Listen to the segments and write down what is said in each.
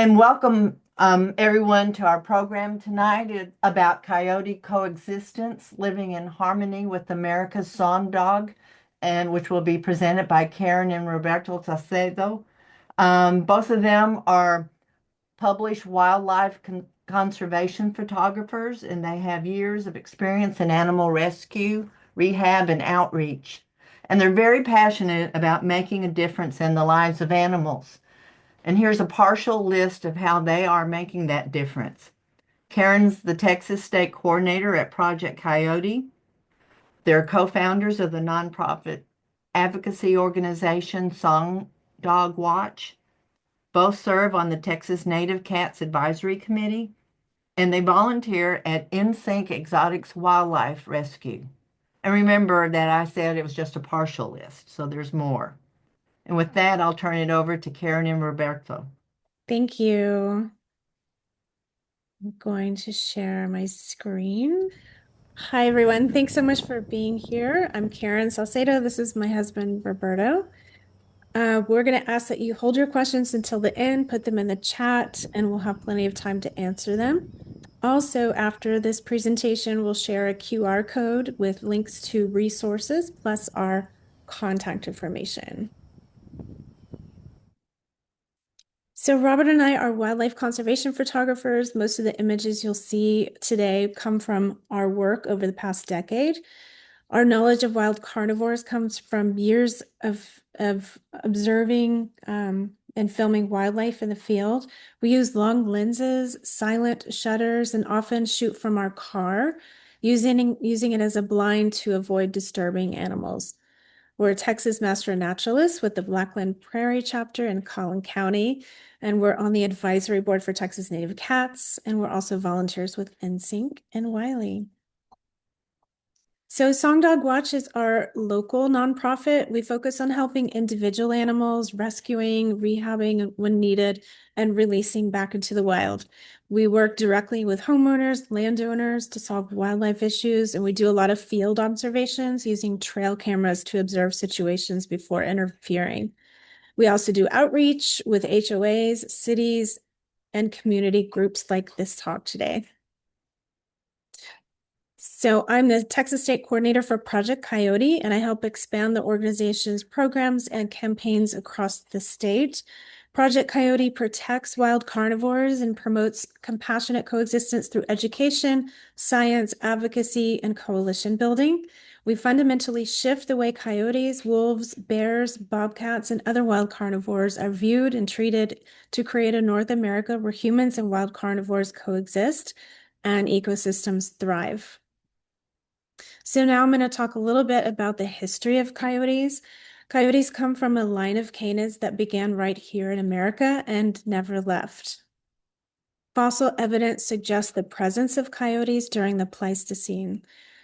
And welcome everyone to our program tonight about Coyote Coexistence, living in harmony with America's song dog, and which will be presented by Karin and Roberto Saucedo. Both of them are published wildlife conservation photographers, and they have years of experience in animal rescue, rehab, and outreach. And they're very passionate about making a difference in the lives of animals. And here's a partial list of how they are making that difference. Karen's the Texas State Coordinator at Project Coyote. They're co-founders of the nonprofit advocacy organization Song Dog Watch. Both serve on the Texas Native Cats Advisory Committee, and they volunteer at InSync Exotics Wildlife Rescue. And remember that I said it was just a partial list, so there's more. And with that, I'll turn it over to Karen and Roberto. Thank you. I'm going to share my screen. Hi, everyone. Thanks so much for being here. I'm Karin Saucedo. This is my husband, Roberto. We're going to ask that you hold your questions until the end, put them in the chat, and we'll have plenty of time to answer them. Also, after this presentation, we'll share a QR code with links to resources, plus our contact information. So Robert and I are wildlife conservation photographers. Most of the images you'll see today come from our work over the past decade. Our knowledge of wild carnivores comes from years of observing and filming wildlife in the field. We use long lenses, silent shutters, and often shoot from our car, using it as a blind to avoid disturbing animals. We're a Texas Master Naturalist with the Blackland Prairie chapter in Collin County, and we're on the advisory board for Texas Native Cats, and we're also volunteers with NSYNC and Wiley. So Song Dog Watch is our local nonprofit. We focus on helping individual animals, rescuing, rehabbing when needed, and releasing back into the wild. We work directly with homeowners, landowners to solve wildlife issues, and we do a lot of field observations using trail cameras to observe situations before interfering. We also do outreach with HOAs, cities, and community groups like this talk today. So I'm the Texas State Coordinator for Project Coyote, and I help expand the organization's programs and campaigns across the state. Project Coyote protects wild carnivores and promotes compassionate coexistence through education, science, advocacy, and coalition building. We fundamentally shift the way coyotes, wolves, bears, bobcats, and other wild carnivores are viewed and treated to create a North America where humans and wild carnivores coexist and ecosystems thrive. So now I'm going to talk a little bit about the history of coyotes. Coyotes come from a line of canids that began right here in America and never left. Fossil evidence suggests the presence of coyotes during the Pleistocene.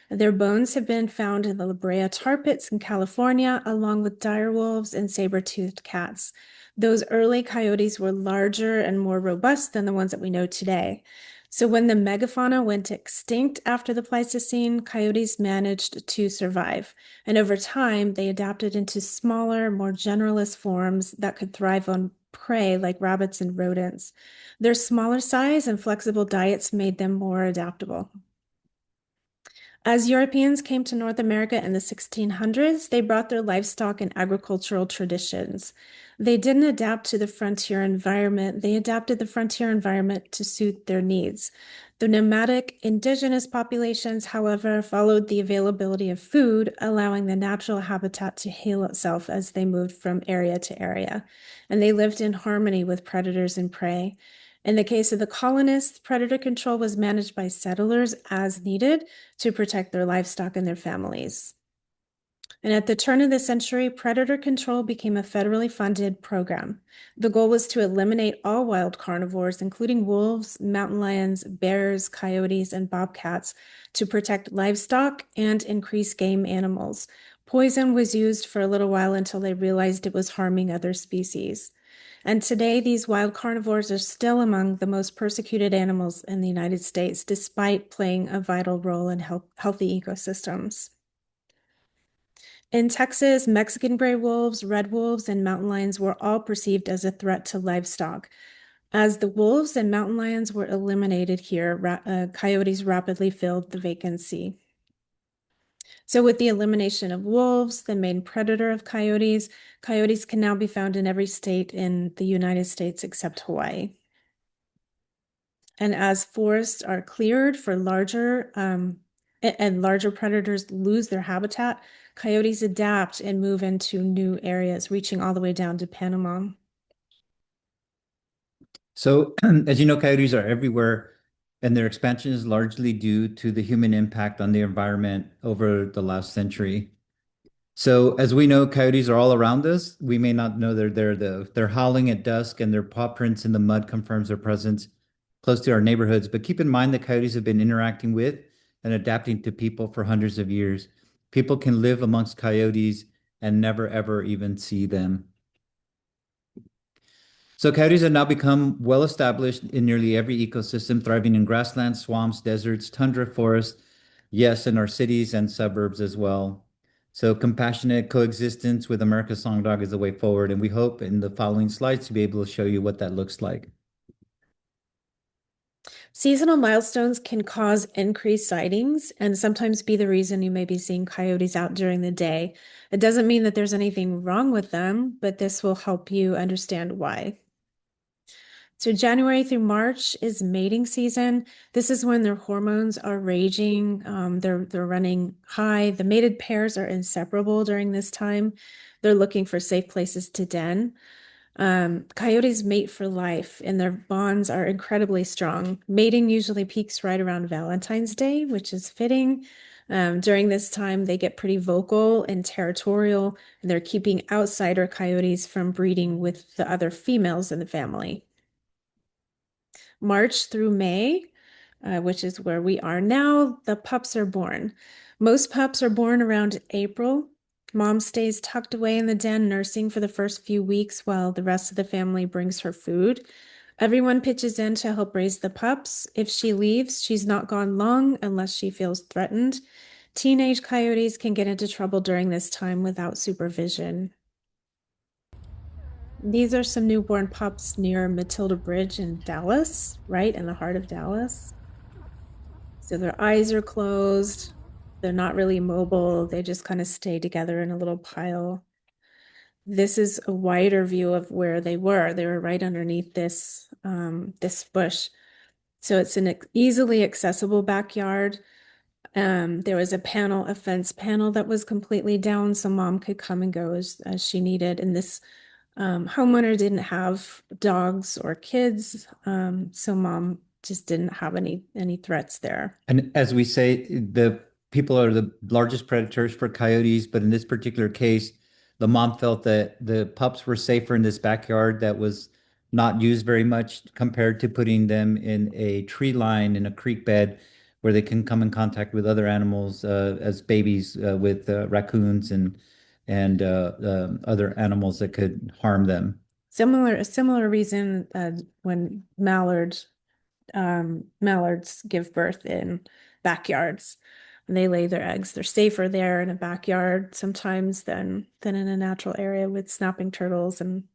Their bones have been found in the La Brea tar pits in California, along with direwolves and saber-toothed cats. Those early coyotes were larger and more robust than the ones that we know today. So when the megafauna went extinct after the Pleistocene, coyotes managed to survive. And over time, they adapted into smaller, more generalist forms that could thrive on prey like rabbits and rodents. Their smaller size and flexible diets made them more adaptable. As Europeans came to North America in the 1600s, they brought their livestock and agricultural traditions. They didn't adapt to the frontier environment. They adapted the frontier environment to suit their needs. The nomadic indigenous populations, however, followed the availability of food, allowing the natural habitat to heal itself as they moved from area to area. And they lived in harmony with predators and prey. In the case of the colonists, predator control was managed by settlers as needed to protect their livestock and their families. And at the turn of the century, predator control became a federally funded program. The goal was to eliminate all wild carnivores, including wolves, mountain lions, bears, coyotes, and bobcats, to protect livestock and increase game animals. Poison was used for a little while until they realized it was harming other species. And today, these wild carnivores are still among the most persecuted animals in the United States, despite playing a vital role in healthy ecosystems. In Texas, Mexican gray wolves, red wolves, and mountain lions were all perceived as a threat to livestock. As the wolves and mountain lions were eliminated here, coyotes rapidly filled the vacancy. So with the elimination of wolves, the main predator of coyotes, coyotes can now be found in every state in the United States except Hawaii. And as forests are cleared for larger predators lose their habitat, coyotes adapt and move into new areas, reaching all the way down to Panama. So, as you know, coyotes are everywhere, and their expansion is largely due to the human impact on the environment over the last century. So, as we know, coyotes are all around us. We may not know they're there, though. They're howling at dusk, and their paw prints in the mud confirms their presence close to our neighborhoods. But keep in mind that coyotes have been interacting with and adapting to people for hundreds of years. People can live amongst coyotes and never, ever even see them. So coyotes have now become well established in nearly every ecosystem, thriving in grasslands, swamps, deserts, tundra, forests, yes, in our cities and suburbs as well. So compassionate coexistence with America's song dog is the way forward, and we hope in the following slides to be able to show you what that looks like. Seasonal milestones can cause increased sightings and sometimes be the reason you may be seeing coyotes out during the day. It doesn't mean that there's anything wrong with them, but this will help you understand why. So January through March is mating season. This is when their hormones are raging. They're running high. The mated pairs are inseparable during this time. They're looking for safe places to den. Coyotes mate for life, and their bonds are incredibly strong. Mating usually peaks right around Valentine's Day, which is fitting. During this time, they get pretty vocal and territorial, and they're keeping outsider coyotes from breeding with the other females in the family. March through May, which is where we are now, the pups are born. Most pups are born around April. Mom stays tucked away in the den nursing for the first few weeks while the rest of the family brings her food. Everyone pitches in to help raise the pups. If she leaves, she's not gone long unless she feels threatened. Teenage coyotes can get into trouble during this time without supervision. These are some newborn pups near Matilda Bridge in Dallas, right in the heart of Dallas. So their eyes are closed. They're not really mobile. They just kind of stay together in a little pile. This is a wider view of where they were. They were right underneath this bush. So it's an easily accessible backyard. There was a fence panel that was completely down, so mom could come and go as she needed. And this homeowner didn't have dogs or kids, so mom just didn't have any threats there. And as we say, the people are the largest predators for coyotes, but in this particular case, the mom felt that the pups were safer in this backyard that was not used very much compared to putting them in a tree line in a creek bed where they can come in contact with other animals as babies with raccoons and other animals that could harm them. A similar reason when mallards give birth in backyards. When they lay their eggs, they're safer there in a backyard sometimes than in a natural area with snapping turtles and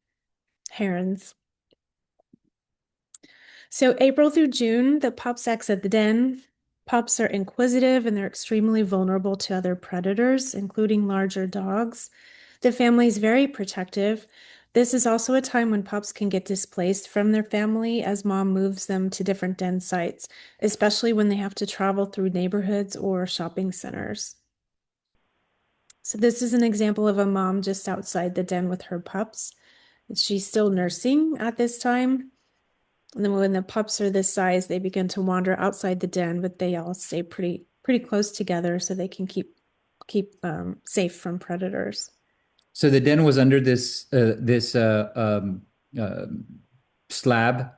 herons. So April through June, the pups exit the den. Pups are inquisitive and they're extremely vulnerable to other predators, including larger dogs. The family is very protective. This is also a time when pups can get displaced from their family as mom moves them to different den sites, especially when they have to travel through neighborhoods or shopping centers. So this is an example of a mom just outside the den with her pups. She's still nursing at this time. And then when the pups are this size, they begin to wander outside the den, but they all stay pretty close together so they can keep safe from predators. So the den was under uh, slab,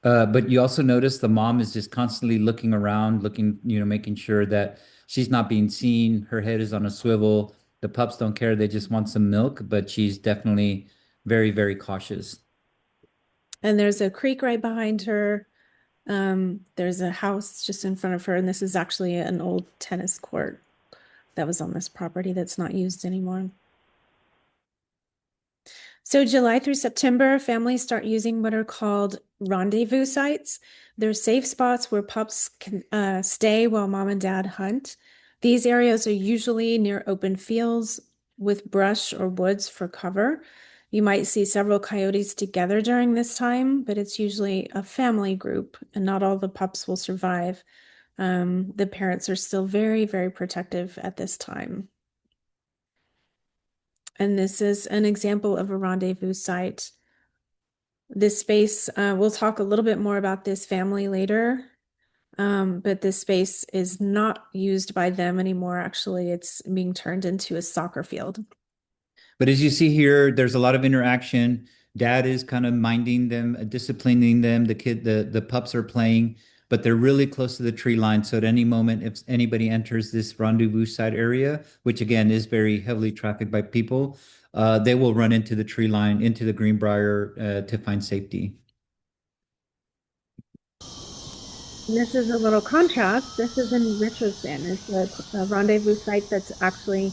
but you also notice the mom is just constantly looking around, looking, making sure that she's not being seen. Her head is on a swivel. The pups don't care; they just want some milk, but she's definitely very, very cautious. And there's a creek right behind her. There's a house just in front of her, and this is actually an old tennis court that was on this property that's not used anymore. So July through September, families start using what are called rendezvous sites. They're safe spots where pups can stay while mom and dad hunt. These areas are usually near open fields with brush or woods for cover. You might see several coyotes together during this time, but it's usually a family group, and not all the pups will survive. The parents are still very, very protective at this time. And this is an example of a rendezvous site. This space, we'll talk a little bit more about this family later, but this space is not used by them anymore. Actually, it's being turned into a soccer field. But as you see here, there's a lot of interaction. Dad is kind of minding them, disciplining them. The pups are playing, but they're really close to the tree line. So at any moment, if anybody enters this rendezvous site area, which again is very heavily trafficked by people, they will run into the tree line, into the greenbrier, to find safety. This is a little contrast. This is in Richardson. It's a rendezvous site that's actually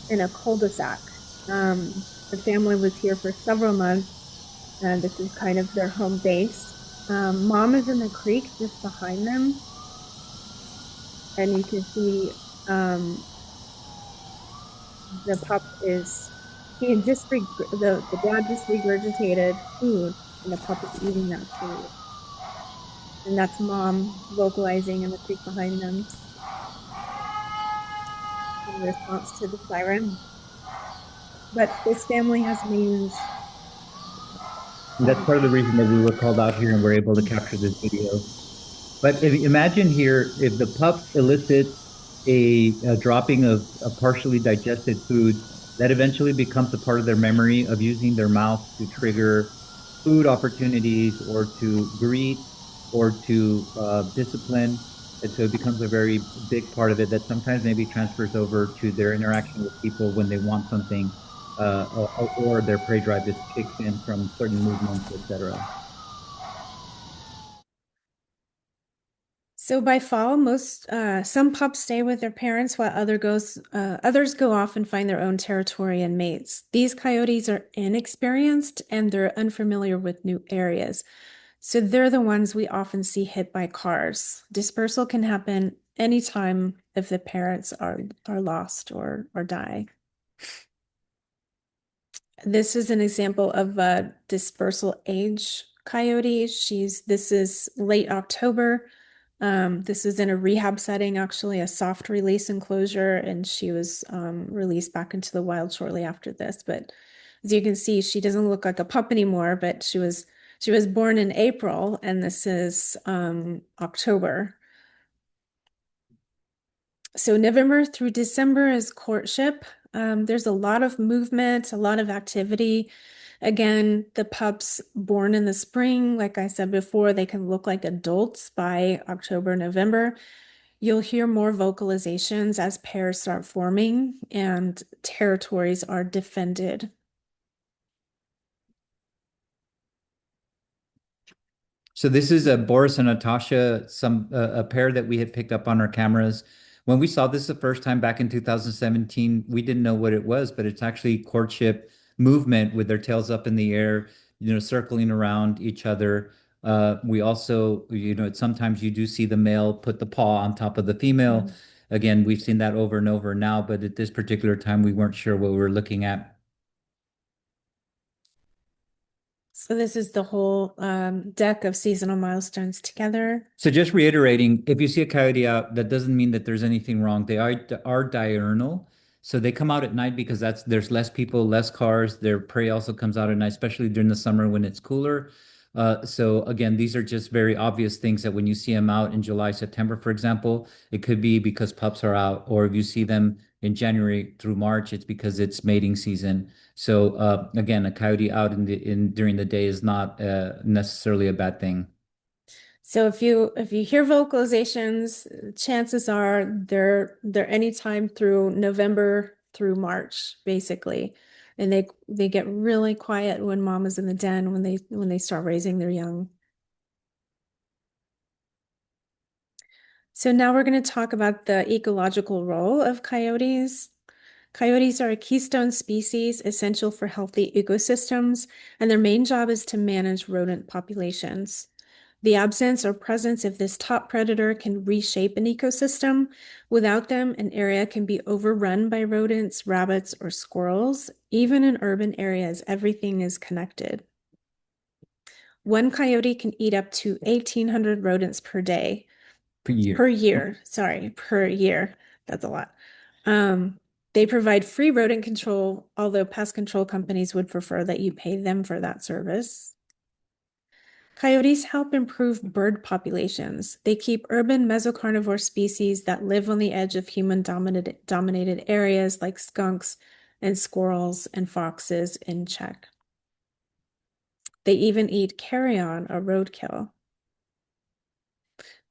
in a cul-de-sac. The family was here for several months, and this is kind of their home base. Mom is in the creek just behind them, and you can see the pup is he had just the dad just regurgitated food, and the pup is eating that food, and that's mom vocalizing in the creek behind them in response to the siren. But this family has mange. And that's part of the reason that we were called out here and were able to capture this video. But if imagine here, if the pup elicits a dropping of a partially digested food, that eventually becomes a part of their memory of using their mouth to trigger food opportunities or to greet or to discipline. And so it becomes a very big part of it that sometimes maybe transfers over to their interaction with people when they want something, or their prey drive just kicks in from certain movements, etc. So by fall, some pups stay with their parents while others go off and find their own territory and mates. These coyotes are inexperienced and they're unfamiliar with new areas. So they're the ones we often see hit by cars. Dispersal can happen anytime if the parents are lost or die. This is an example of a dispersal age coyote. This is late October. This is in a rehab setting, actually a soft release enclosure, and she was released back into the wild shortly after this. But as you can see, she doesn't look like a pup anymore, but she was born in April, and this is October. So November through December is courtship. There's a lot of movement, a lot of activity. Again, the pups born in the spring, like I said before, they can look like adults by October, November. You'll hear more vocalizations as pairs start forming and territories are defended. So this is a Boris and Natasha, a pair that we had picked up on our cameras. When we saw this the first time back in 2017, we didn't know what it was, but it's actually courtship movement with their tails up in the air, circling around each other. We also, sometimes you do see the male put the paw on top of the female. Mm. Again, we've seen that over and over now, but at this particular time, we weren't sure what we were looking at. So this is the whole deck of seasonal milestones together. So just reiterating, if you see a coyote out, that doesn't mean that there's anything wrong. They are diurnal. So they come out at night because there's less people, less cars. Their prey also comes out at night, especially during the summer when it's cooler. So again, these are just very obvious things that when you see them out in July, September, for example, it could be because pups are out, or if you see them in January through March, it's because it's mating season. So again, a coyote out in during the day is not necessarily a bad thing. So if you hear vocalizations, chances are they're anytime through November through March, basically. And they get really quiet when mom is in the den when they start raising their young. So now we're going to talk about the ecological role of coyotes. Coyotes are a keystone species essential for healthy ecosystems, and their main job is to manage rodent populations. The absence or presence of this top predator can reshape an ecosystem. Without them, an area can be overrun by rodents, rabbits, or squirrels. Even in urban areas, everything is connected. One coyote can eat up to 1,800 rodents per day. Per year. Per year, sorry, per year. That's a lot. They provide free rodent control, although pest control companies would prefer that you pay them for that service. Coyotes help improve bird populations. They keep urban mesocarnivore species that live on the edge of human-dominated areas like skunks and squirrels and foxes in check. They even eat carrion, or roadkill.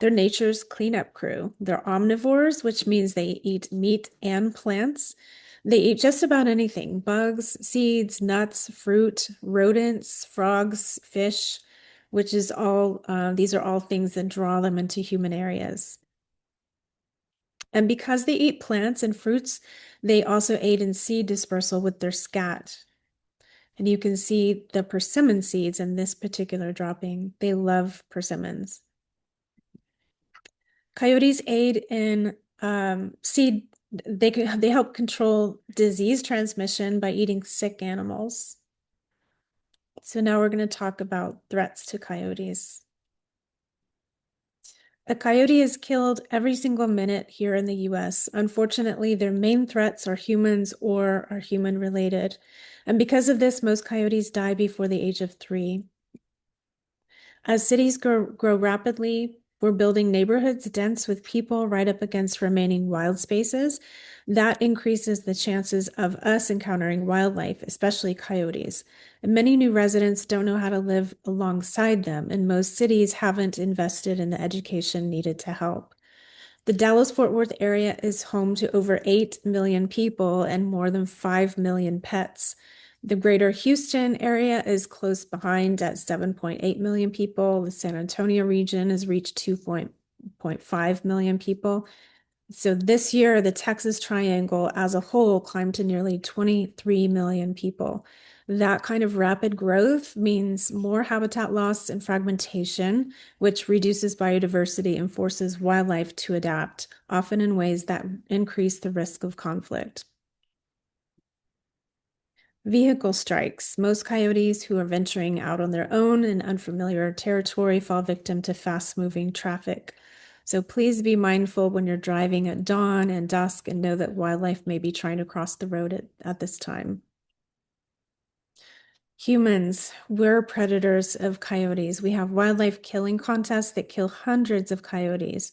They're nature's cleanup crew. They're omnivores, which means they eat meat and plants. They eat just about anything: bugs, seeds, nuts, fruit, rodents, frogs, fish, which is all, these are all things that draw them into human areas. And because they eat plants and fruits, they also aid in seed dispersal with their scat. And you can see the persimmon seeds in this particular dropping. They love persimmons. Coyotes aid in seed. They help control disease transmission by eating sick animals. So now we're going to talk about threats to coyotes. A coyote is killed every single minute here in the US. Unfortunately, their main threats are humans or are human related. And because of this, most coyotes die before the age of 3. As cities grow rapidly, we're building neighborhoods dense with people right up against remaining wild spaces. That increases the chances of us encountering wildlife, especially coyotes. And many new residents don't know how to live alongside them, and most cities haven't invested in the education needed to help. The Dallas-Fort Worth area is home to over 8 million people and more than 5 million pets. The greater Houston area is close behind at 7.8 million people. The San Antonio region has reached 2.5 million people. So this year, the Texas Triangle as a whole climbed to nearly 23 million people. That kind of rapid growth means more habitat loss and fragmentation, which reduces biodiversity and forces wildlife to adapt, often in ways that increase the risk of conflict. Vehicle strikes. Most coyotes who are venturing out on their own in unfamiliar territory fall victim to fast-moving traffic. So please be mindful when you're driving at dawn and dusk, and know that wildlife may be trying to cross the road at this time. Humans, we're predators of coyotes. We have wildlife killing contests that kill hundreds of coyotes.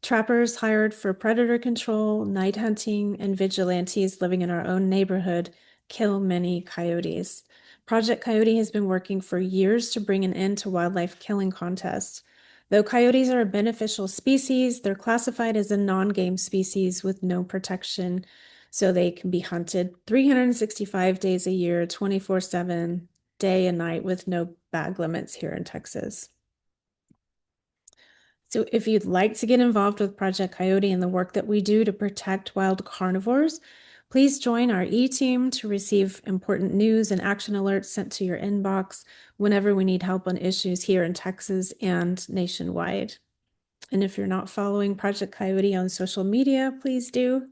Trappers hired for predator control, night hunting, and vigilantes living in our own neighborhood kill many coyotes. Project Coyote has been working for years to bring an end to wildlife killing contests. Though coyotes are a beneficial species, they're classified as a non-game species with no protection, so they can be hunted 365 days a year, 24/7, day and night, with no bag limits here in Texas. So if you'd like to get involved with Project Coyote and the work that we do to protect wild carnivores, please join our e-team to receive important news and action alerts sent to your inbox whenever we need help on issues here in Texas and nationwide. And if you're not following Project Coyote on social media, please do.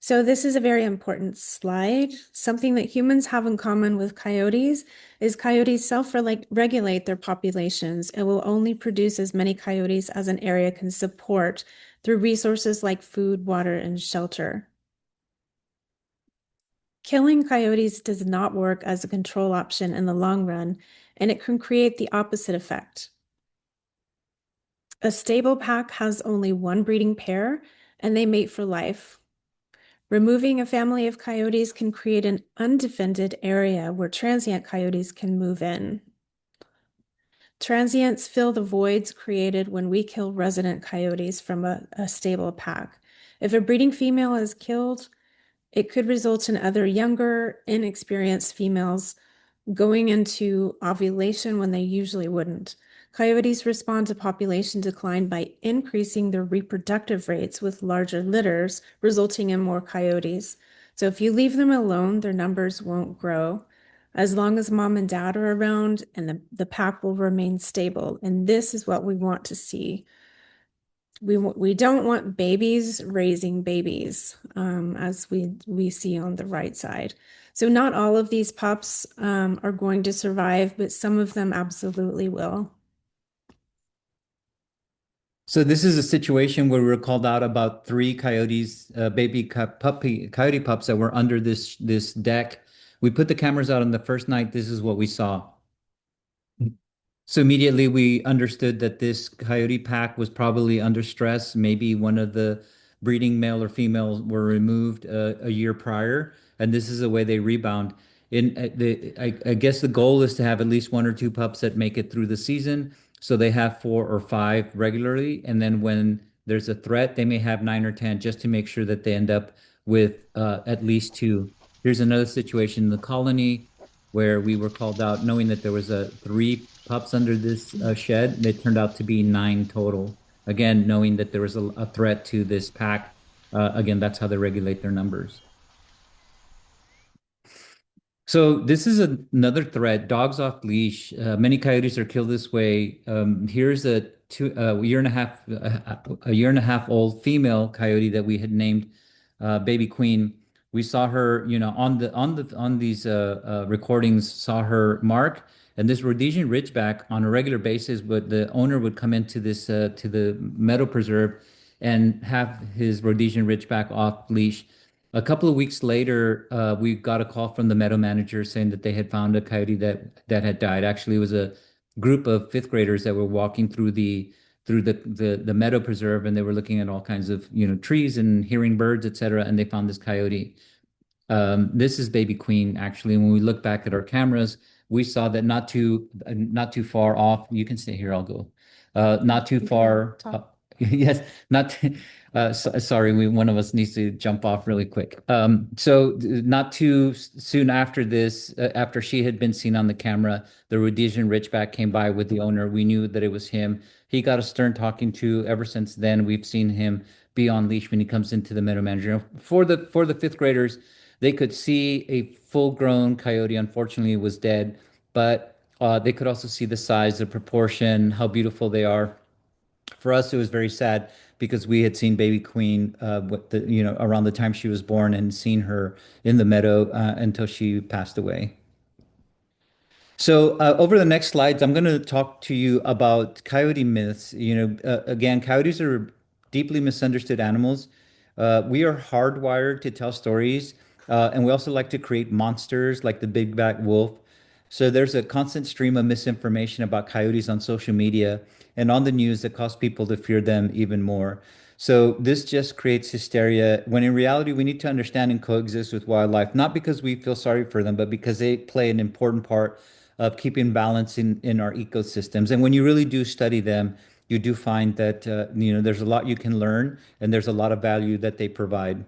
So this is a very important slide. Something that humans have in common with coyotes is coyotes self-regulate their populations and will only produce as many coyotes as an area can support through resources like food, water, and shelter. Killing coyotes does not work as a control option in the long run, and it can create the opposite effect. A stable pack has only one breeding pair, and they mate for life. Removing a family of coyotes can create an undefended area where transient coyotes can move in. Transients fill the voids created when we kill resident coyotes from a stable pack. If a breeding female is killed, it could result in other younger, inexperienced females going into ovulation when they usually wouldn't. Coyotes respond to population decline by increasing their reproductive rates with larger litters, resulting in more coyotes. So if you leave them alone, their numbers won't grow. As long as mom and dad are around, and the pack will remain stable. And this is what we want to see. We don't want babies raising babies, as we see on the right side. So not all of these pups are going to survive, but some of them absolutely will. So this is a situation where we were called out about three coyotes, coyote pups that were under this deck. We put the cameras out on the first night. This is what we saw. So immediately we understood that this coyote pack was probably under stress. Maybe one of the breeding male or female were removed a year prior, and this is the way they rebound. I guess the goal is to have at least one or two pups that make it through the season. So they have four or five regularly, and then when there's a threat, they may have nine or 10 just to make sure that they end up with at least two. Here's another situation in the colony where we were called out knowing that there was three pups under this shed. They turned out to be nine total. Again, knowing that there was a threat to this pack. Again, that's how they regulate their numbers. So this is another threat, dogs off leash. Many coyotes are killed this way. Here's a year and a half old female coyote that we had named Baby Queen. We saw her, on these recordings, saw her mark and this Rhodesian Ridgeback on a regular basis. But the owner would come into this to the meadow preserve and have his Rhodesian Ridgeback off leash. A couple of weeks later, we got a call from the meadow manager saying that they had found a coyote that had died. Actually, it was a group of fifth graders that were walking through the meadow preserve, and they were looking at all kinds of trees and hearing birds, etc. And they found this coyote. This is Baby Queen, actually. When we look back at our cameras, we saw that not too far off. You can stay here. I'll go. Not too far. Yes, not. Sorry, one of us needs to jump off really quick. So not too soon after this, after she had been seen on the camera, the Rhodesian Ridgeback came by with the owner. We knew that it was him. He got a stern talking to. Ever since then, we've seen him be on leash when he comes into the meadow manager. For the fifth graders, they could see a full-grown coyote. Unfortunately, it was dead, but they could also see the size, the proportion, how beautiful they are. For us, it was very sad because we had seen Baby Queen, around the time she was born and seen her in the meadow until she passed away. So over the next slides, I'm going to talk to you about coyote myths. Again, coyotes are deeply misunderstood animals. We are hardwired to tell stories, and we also like to create monsters like the big bad wolf. So there's a constant stream of misinformation about coyotes on social media and on the news that cause people to fear them even more. So this just creates hysteria when in reality we need to understand and coexist with wildlife, not because we feel sorry for them, but because they play an important part of keeping balance in our ecosystems. And when you really do study them, you do find that there's a lot you can learn and there's a lot of value that they provide.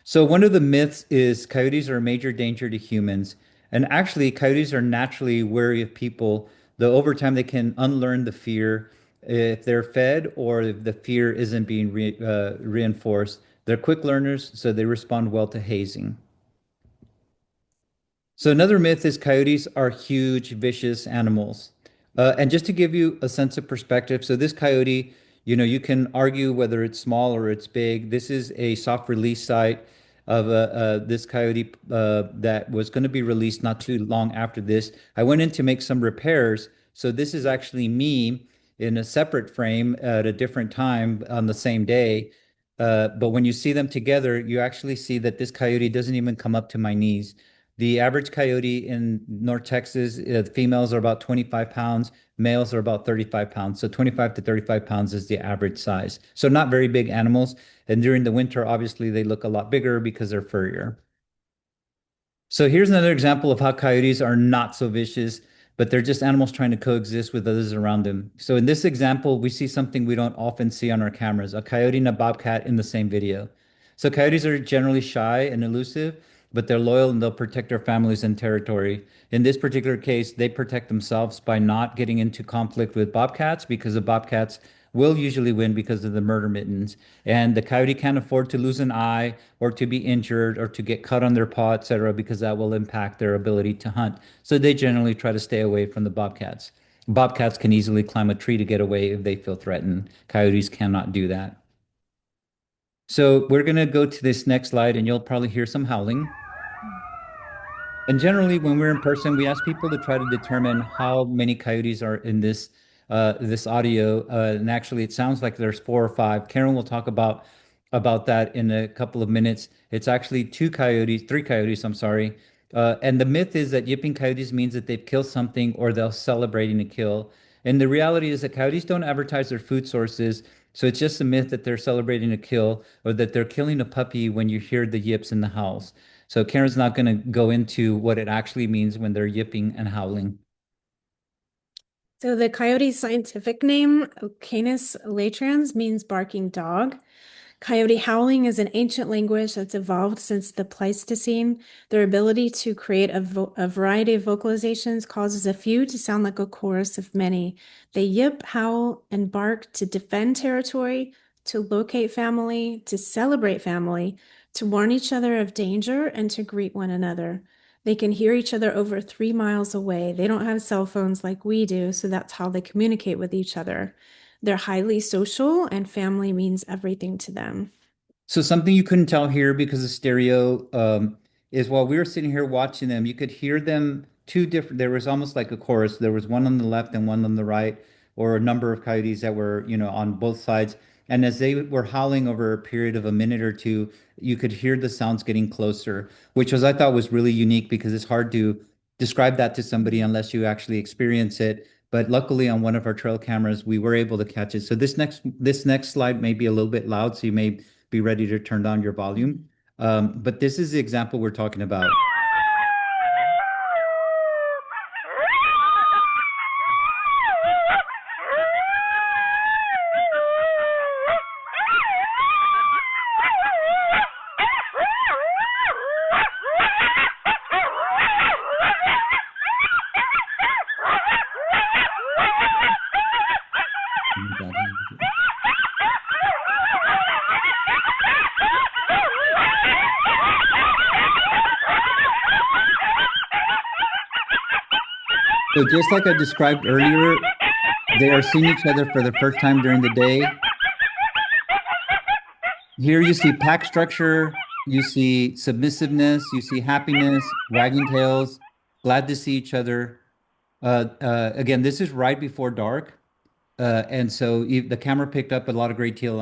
So one of the myths is coyotes are a major danger to humans. And actually, coyotes are naturally wary of people, though over time they can unlearn the fear if they're fed or if the fear isn't being reinforced. They're quick learners, so they respond well to hazing. So another myth is coyotes are huge, vicious animals. And just to give you a sense of perspective, so this coyote, you can argue whether it's small or it's big. This is a soft release site of this coyote that was going to be released not too long after this. I went in to make some repairs. So this is actually me in a separate frame at a different time on the same day. But when you see them together, you actually see that this coyote doesn't even come up to my knees. The average coyote in North Texas, females are about 25 pounds, males are about 35 pounds. So 25 to 35 pounds is the average size. So not very big animals. And during the winter, obviously, they look a lot bigger because they're furrier. So here's another example of how coyotes are not so vicious, but they're just animals trying to coexist with others around them. So in this example, we see something we don't often see on our cameras, a coyote and a bobcat in the same video. So coyotes are generally shy and elusive, but they're loyal and they'll protect their families and territory. In this particular case, they protect themselves by not getting into conflict with bobcats because the bobcats will usually win because of the murder mittens. And the coyote can't afford to lose an eye or to be injured or to get cut on their paw, etc., because that will impact their ability to hunt. So they generally try to stay away from the bobcats. Bobcats can easily climb a tree to get away if they feel threatened. Coyotes cannot do that. So we're going to go to this next slide and you'll probably hear some howling. And generally, when we're in person, we ask people to try to determine how many coyotes are in this audio. And actually, it sounds like there's four or five. Karen will talk about that in a couple of minutes. It's actually two coyotes, three coyotes, I'm sorry. And the myth is that yipping coyotes means that they've killed something or they're celebrating a kill. And the reality is that coyotes don't advertise their food sources. So it's just a myth that they're celebrating a kill or that they're killing a puppy when you hear the yips and the howls. So Karen's not going to go into what it actually means when they're yipping and howling. So the coyote's scientific name, Canis latrans, means barking dog. Coyote howling is an ancient language that's evolved since the Pleistocene. Their ability to create a variety of vocalizations causes a few to sound like a chorus of many. They yip, howl, and bark to defend territory, to locate family, to celebrate family, to warn each other of danger, and to greet one another. They can hear each other over 3 miles away. They don't have cell phones like we do, so that's how they communicate with each other. They're highly social, and family means everything to them. So something you couldn't tell here because of stereo is while we were sitting here watching them, you could hear them two different. There was almost like a chorus. There was one on the left and one on the right, or a number of coyotes that were, on both sides. And as they were howling over a period of a minute or two, you could hear the sounds getting closer, which was I thought was really unique because it's hard to describe that to somebody unless you actually experience it. But luckily, on one of our trail cameras, we were able to catch it. So this next slide may be a little bit loud, so you may be ready to turn down your volume. But this is the example we're talking about. So just like I described earlier, they are seeing each other for the first time during the day. Here you see pack structure, you see submissiveness, you see happiness, wagging tails, glad to see each other. Again, this is right before dark. And so the camera picked up a lot of great detail.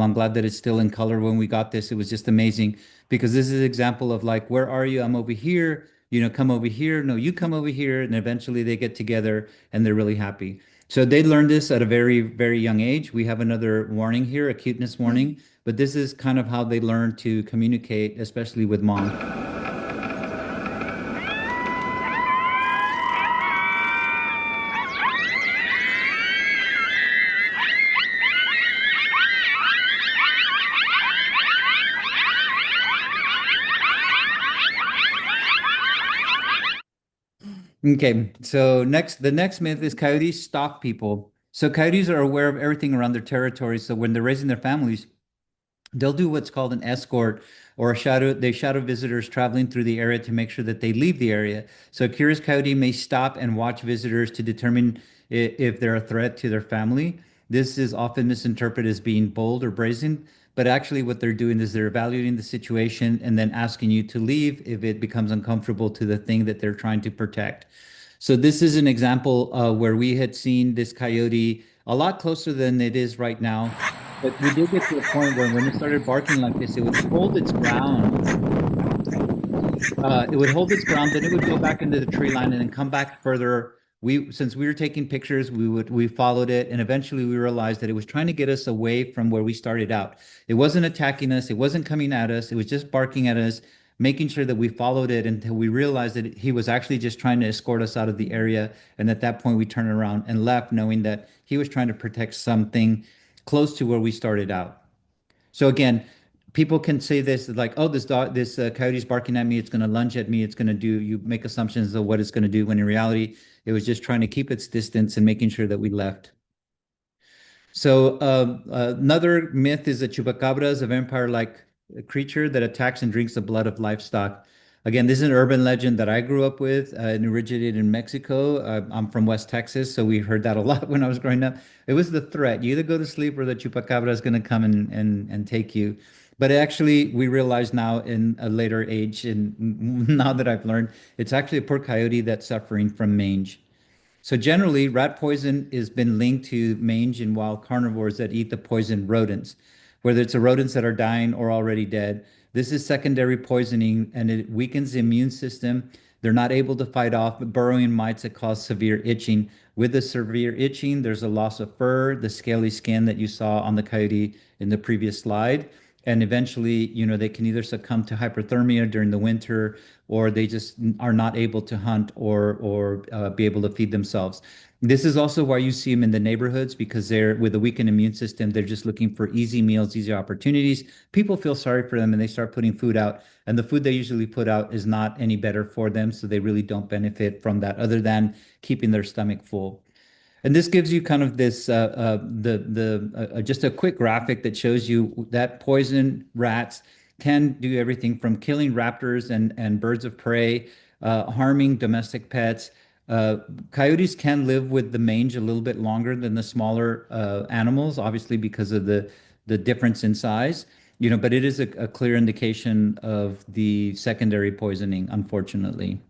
I'm glad that it's still in color when we got this. It was just amazing because this is an example of like, where are you? I'm over here. Come over here. No, you come over here. And eventually they get together and they're really happy. So they learned this at a very, very young age. We have another warning here, a cuteness warning, but this is kind of how they learn to communicate, especially with mom. Okay, so the next myth is coyotes stalk people. So coyotes are aware of everything around their territory. So when they're raising their families, they'll do what's called an escort or a shadow. They shadow visitors traveling through the area to make sure that they leave the area. So a curious coyote may stop and watch visitors to determine if they're a threat to their family. This is often misinterpreted as being bold or brazen, but actually what they're doing is they're evaluating the situation and then asking you to leave if it becomes uncomfortable to the thing that they're trying to protect. So this is an example where we had seen this coyote a lot closer than it is right now. But we did get to a point where when it started barking like this, it would hold its ground. It would hold its ground, then it would go back into the tree line and then come back further. Since we were taking pictures, we followed it, and eventually we realized that it was trying to get us away from where we started out. It wasn't attacking us, it wasn't coming at us, it was just barking at us, making sure that we followed it until we realized that he was actually just trying to escort us out of the area. And at that point, we turned around and left, knowing that he was trying to protect something close to where we started out. So again, people can say this like, oh, this coyote's barking at me. It's going to lunge at me. It's going to do, you make assumptions of what it's going to do when in reality, it was just trying to keep its distance and making sure that we left. So another myth is that chupacabra is a vampire-like creature that attacks and drinks the blood of livestock. Again, this is an urban legend that I grew up with and originated in Mexico. I'm from West Texas, so we heard that a lot when I was growing up. It was the threat. You either go to sleep or the chupacabra is going to come and take you. But actually, we realize now in a later age, and now that I've learned, it's actually a poor coyote that's suffering from mange. So generally, rat poison has been linked to mange in wild carnivores that eat the poisoned rodents, whether it's the rodents that are dying or already dead. This is secondary poisoning and it weakens the immune system. They're not able to fight off burrowing mites that cause severe itching. With the severe itching, there's a loss of fur, the scaly skin that you saw on the coyote in the previous slide. And eventually, they can either succumb to hyperthermia during the winter or they just are not able to hunt or be able to feed themselves. This is also why you see them in the neighborhoods because they're with a weakened immune system. They're just looking for easy meals, easy opportunities. People feel sorry for them and they start putting food out. And the food they usually put out is not any better for them. So they really don't benefit from that other than keeping their stomach full. And this gives you kind of this the just a quick graphic that shows you that poison rats can do everything from killing raptors and birds of prey, harming domestic pets. Uh, Coyotes can live with the mange a little bit longer than the smaller animals, obviously because of the difference in size. But it is a clear indication of the secondary poisoning, unfortunately.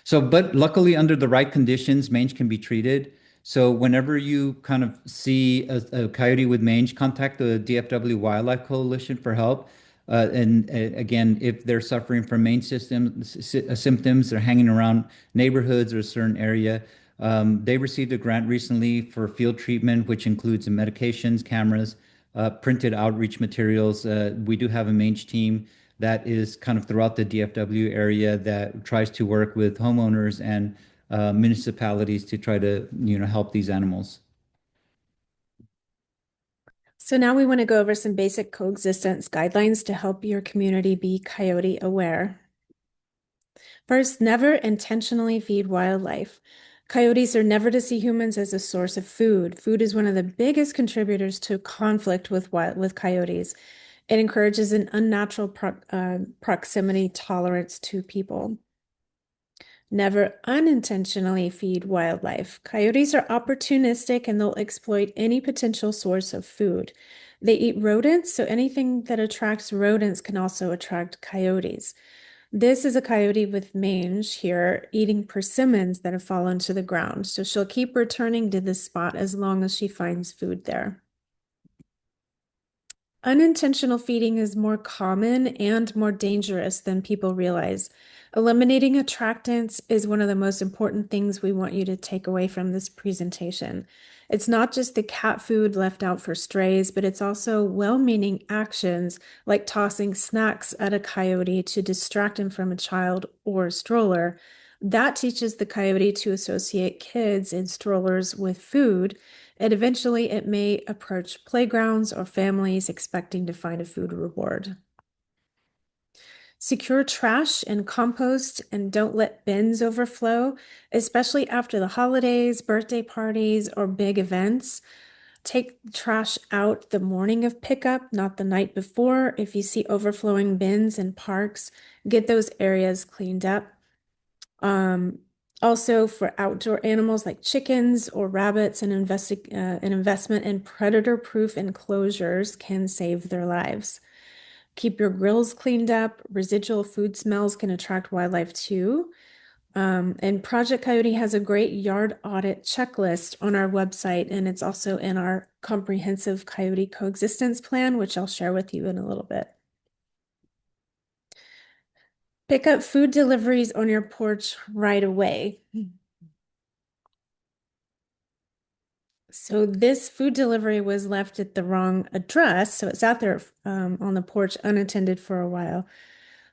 So, but luckily, under the right conditions, mange can be treated. So, whenever you kind of see a coyote with mange, contact the DFW Wildlife Coalition for help. And again, if they're suffering from symptoms, they're hanging around neighborhoods or a certain area. They received a grant recently for field treatment, which includes medications, cameras, printed outreach materials. We do have a mange team that is kind of throughout the DFW area that tries to work with homeowners and municipalities to try to, help these animals. So now we want to go over some basic coexistence guidelines to help your community be coyote aware. First, never intentionally feed wildlife. Coyotes are never to see humans as a source of food. Food is one of the biggest contributors to conflict with coyotes. It encourages an unnatural proximity tolerance to people. Never unintentionally feed wildlife. Coyotes are opportunistic and they'll exploit any potential source of food. They eat rodents, so anything that attracts rodents can also attract coyotes. This is a coyote with mange here eating persimmons that have fallen to the ground. So she'll keep returning to this spot as long as she finds food there. Unintentional feeding is more common and more dangerous than people realize. Eliminating attractants is one of the most important things we want you to take away from this presentation. It's not just the cat food left out for strays, but it's also well-meaning actions like tossing snacks at a coyote to distract him from a child or a stroller. That teaches the coyote to associate kids in strollers with food, and eventually it may approach playgrounds or families expecting to find a food reward. Secure trash and compost and don't let bins overflow, especially after the holidays, birthday parties, or big events. Take trash out the morning of pickup, not the night before. If you see overflowing bins in parks, get those areas cleaned up. Also for outdoor animals like chickens or rabbits, an investment in predator-proof enclosures can save their lives. Keep your grills cleaned up. Residual food smells can attract wildlife too. And Project Coyote has a great yard audit checklist on our website, and it's also in our comprehensive coyote coexistence plan, which I'll share with you in a little bit. Pick up food deliveries on your porch right away. So this food delivery was left at the wrong address, so it's out there on the porch unattended for a while.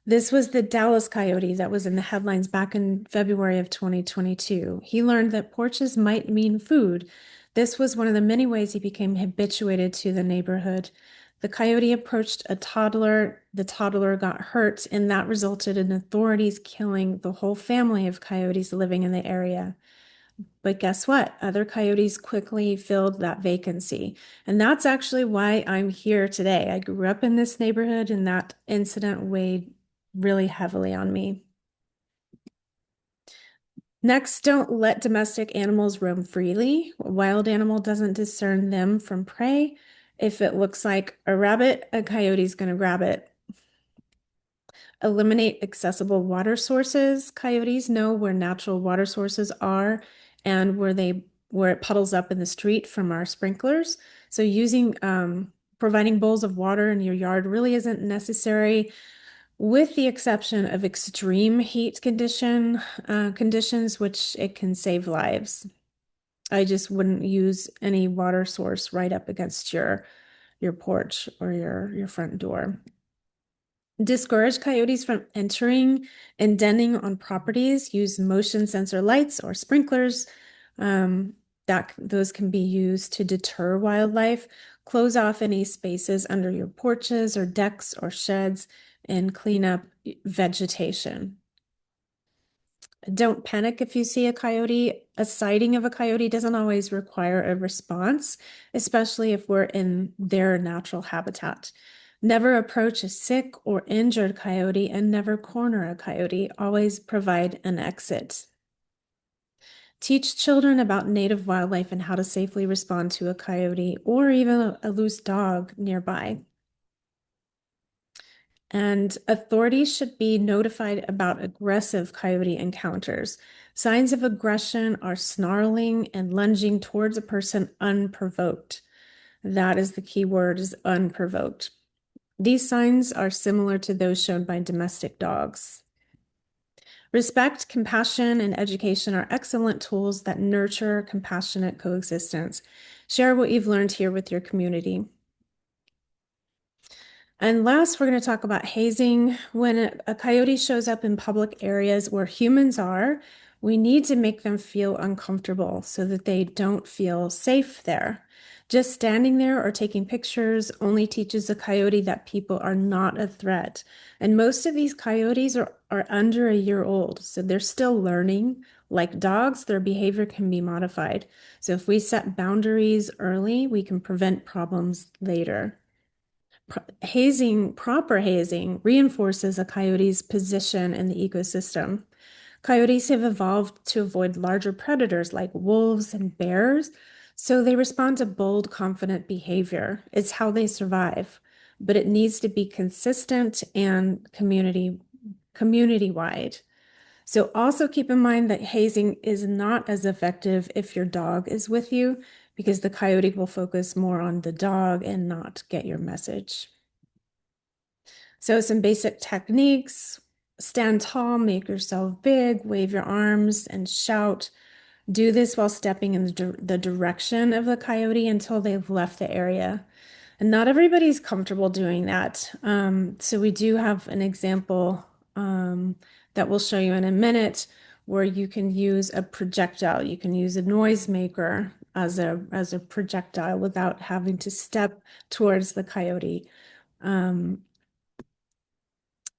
This was the Dallas coyote that was in the headlines back in February of 2022. He learned that porches might mean food. This was one of the many ways he became habituated to the neighborhood. The coyote approached a toddler. The toddler got hurt, and that resulted in authorities killing the whole family of coyotes living in the area. But guess what? Other coyotes quickly filled that vacancy. And that's actually why I'm here today. I grew up in this neighborhood, and that incident weighed really heavily on me. Next, don't let domestic animals roam freely. A wild animal doesn't discern them from prey. If it looks like a rabbit, a coyote's going to grab it. Eliminate accessible water sources. Coyotes know where natural water sources are and where it puddles up in the street from our sprinklers. So providing bowls of water in your yard really isn't necessary, with the exception of extreme heat conditions, which it can save lives. I just wouldn't use any water source right up against your porch or your front door. Discourage coyotes from entering and denning on properties. Use motion sensor lights or sprinklers. Those can be used to deter wildlife. Close off any spaces under your porches or decks or sheds and clean up vegetation. Don't panic if you see a coyote. A sighting of a coyote doesn't always require a response, especially if we're in their natural habitat. Never approach a sick or injured coyote and never corner a coyote. Always provide an exit. Teach children about native wildlife and how to safely respond to a coyote or even a loose dog nearby. And authorities should be notified about aggressive coyote encounters. Signs of aggression are snarling and lunging towards a person unprovoked. That is the key word, is unprovoked. These signs are similar to those shown by domestic dogs. Respect, compassion, and education are excellent tools that nurture compassionate coexistence. Share what you've learned here with your community. And last, we're going to talk about hazing. When a coyote shows up in public areas where humans are, we need to make them feel uncomfortable so that they don't feel safe there. Just standing there or taking pictures only teaches a coyote that people are not a threat. And most of these coyotes are under a year old, so they're still learning. Like dogs, their behavior can be modified. So if we set boundaries early, we can prevent problems later. Proper hazing reinforces a coyote's position in the ecosystem. Coyotes have evolved to avoid larger predators like wolves and bears, so they respond to bold, confident behavior. It's how they survive, but it needs to be consistent and community-wide. So also keep in mind that hazing is not as effective if your dog is with you, because the coyote will focus more on the dog and not get your message. So some basic techniques: stand tall, make yourself big, wave your arms and shout. Do this while stepping in the direction of the coyote until they've left the area. And not everybody's comfortable doing that. So we do have an example that we'll show you in a minute where you can use a projectile. You can use a noisemaker as a projectile without having to step towards the coyote.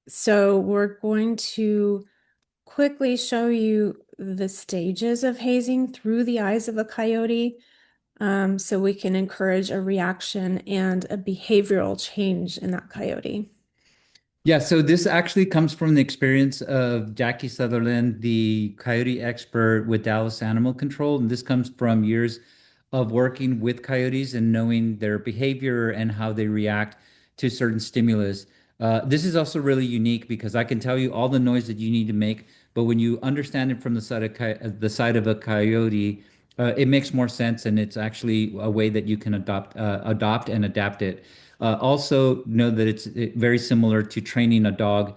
So we're going to quickly show you the stages of hazing through the eyes of a coyote, so we can encourage a reaction and a behavioral change in that coyote. Yeah, so this actually comes from the experience of Jackie Sutherland, the coyote expert with Dallas Animal Control. And this comes from years of working with coyotes and knowing their behavior and how they react to certain stimulus. This is also really unique because I can tell you all the noise that you need to make, but when you understand it from the side of a coyote, it makes more sense, and it's actually a way that you can adopt and adapt it. Also, know that it's very similar to training a dog.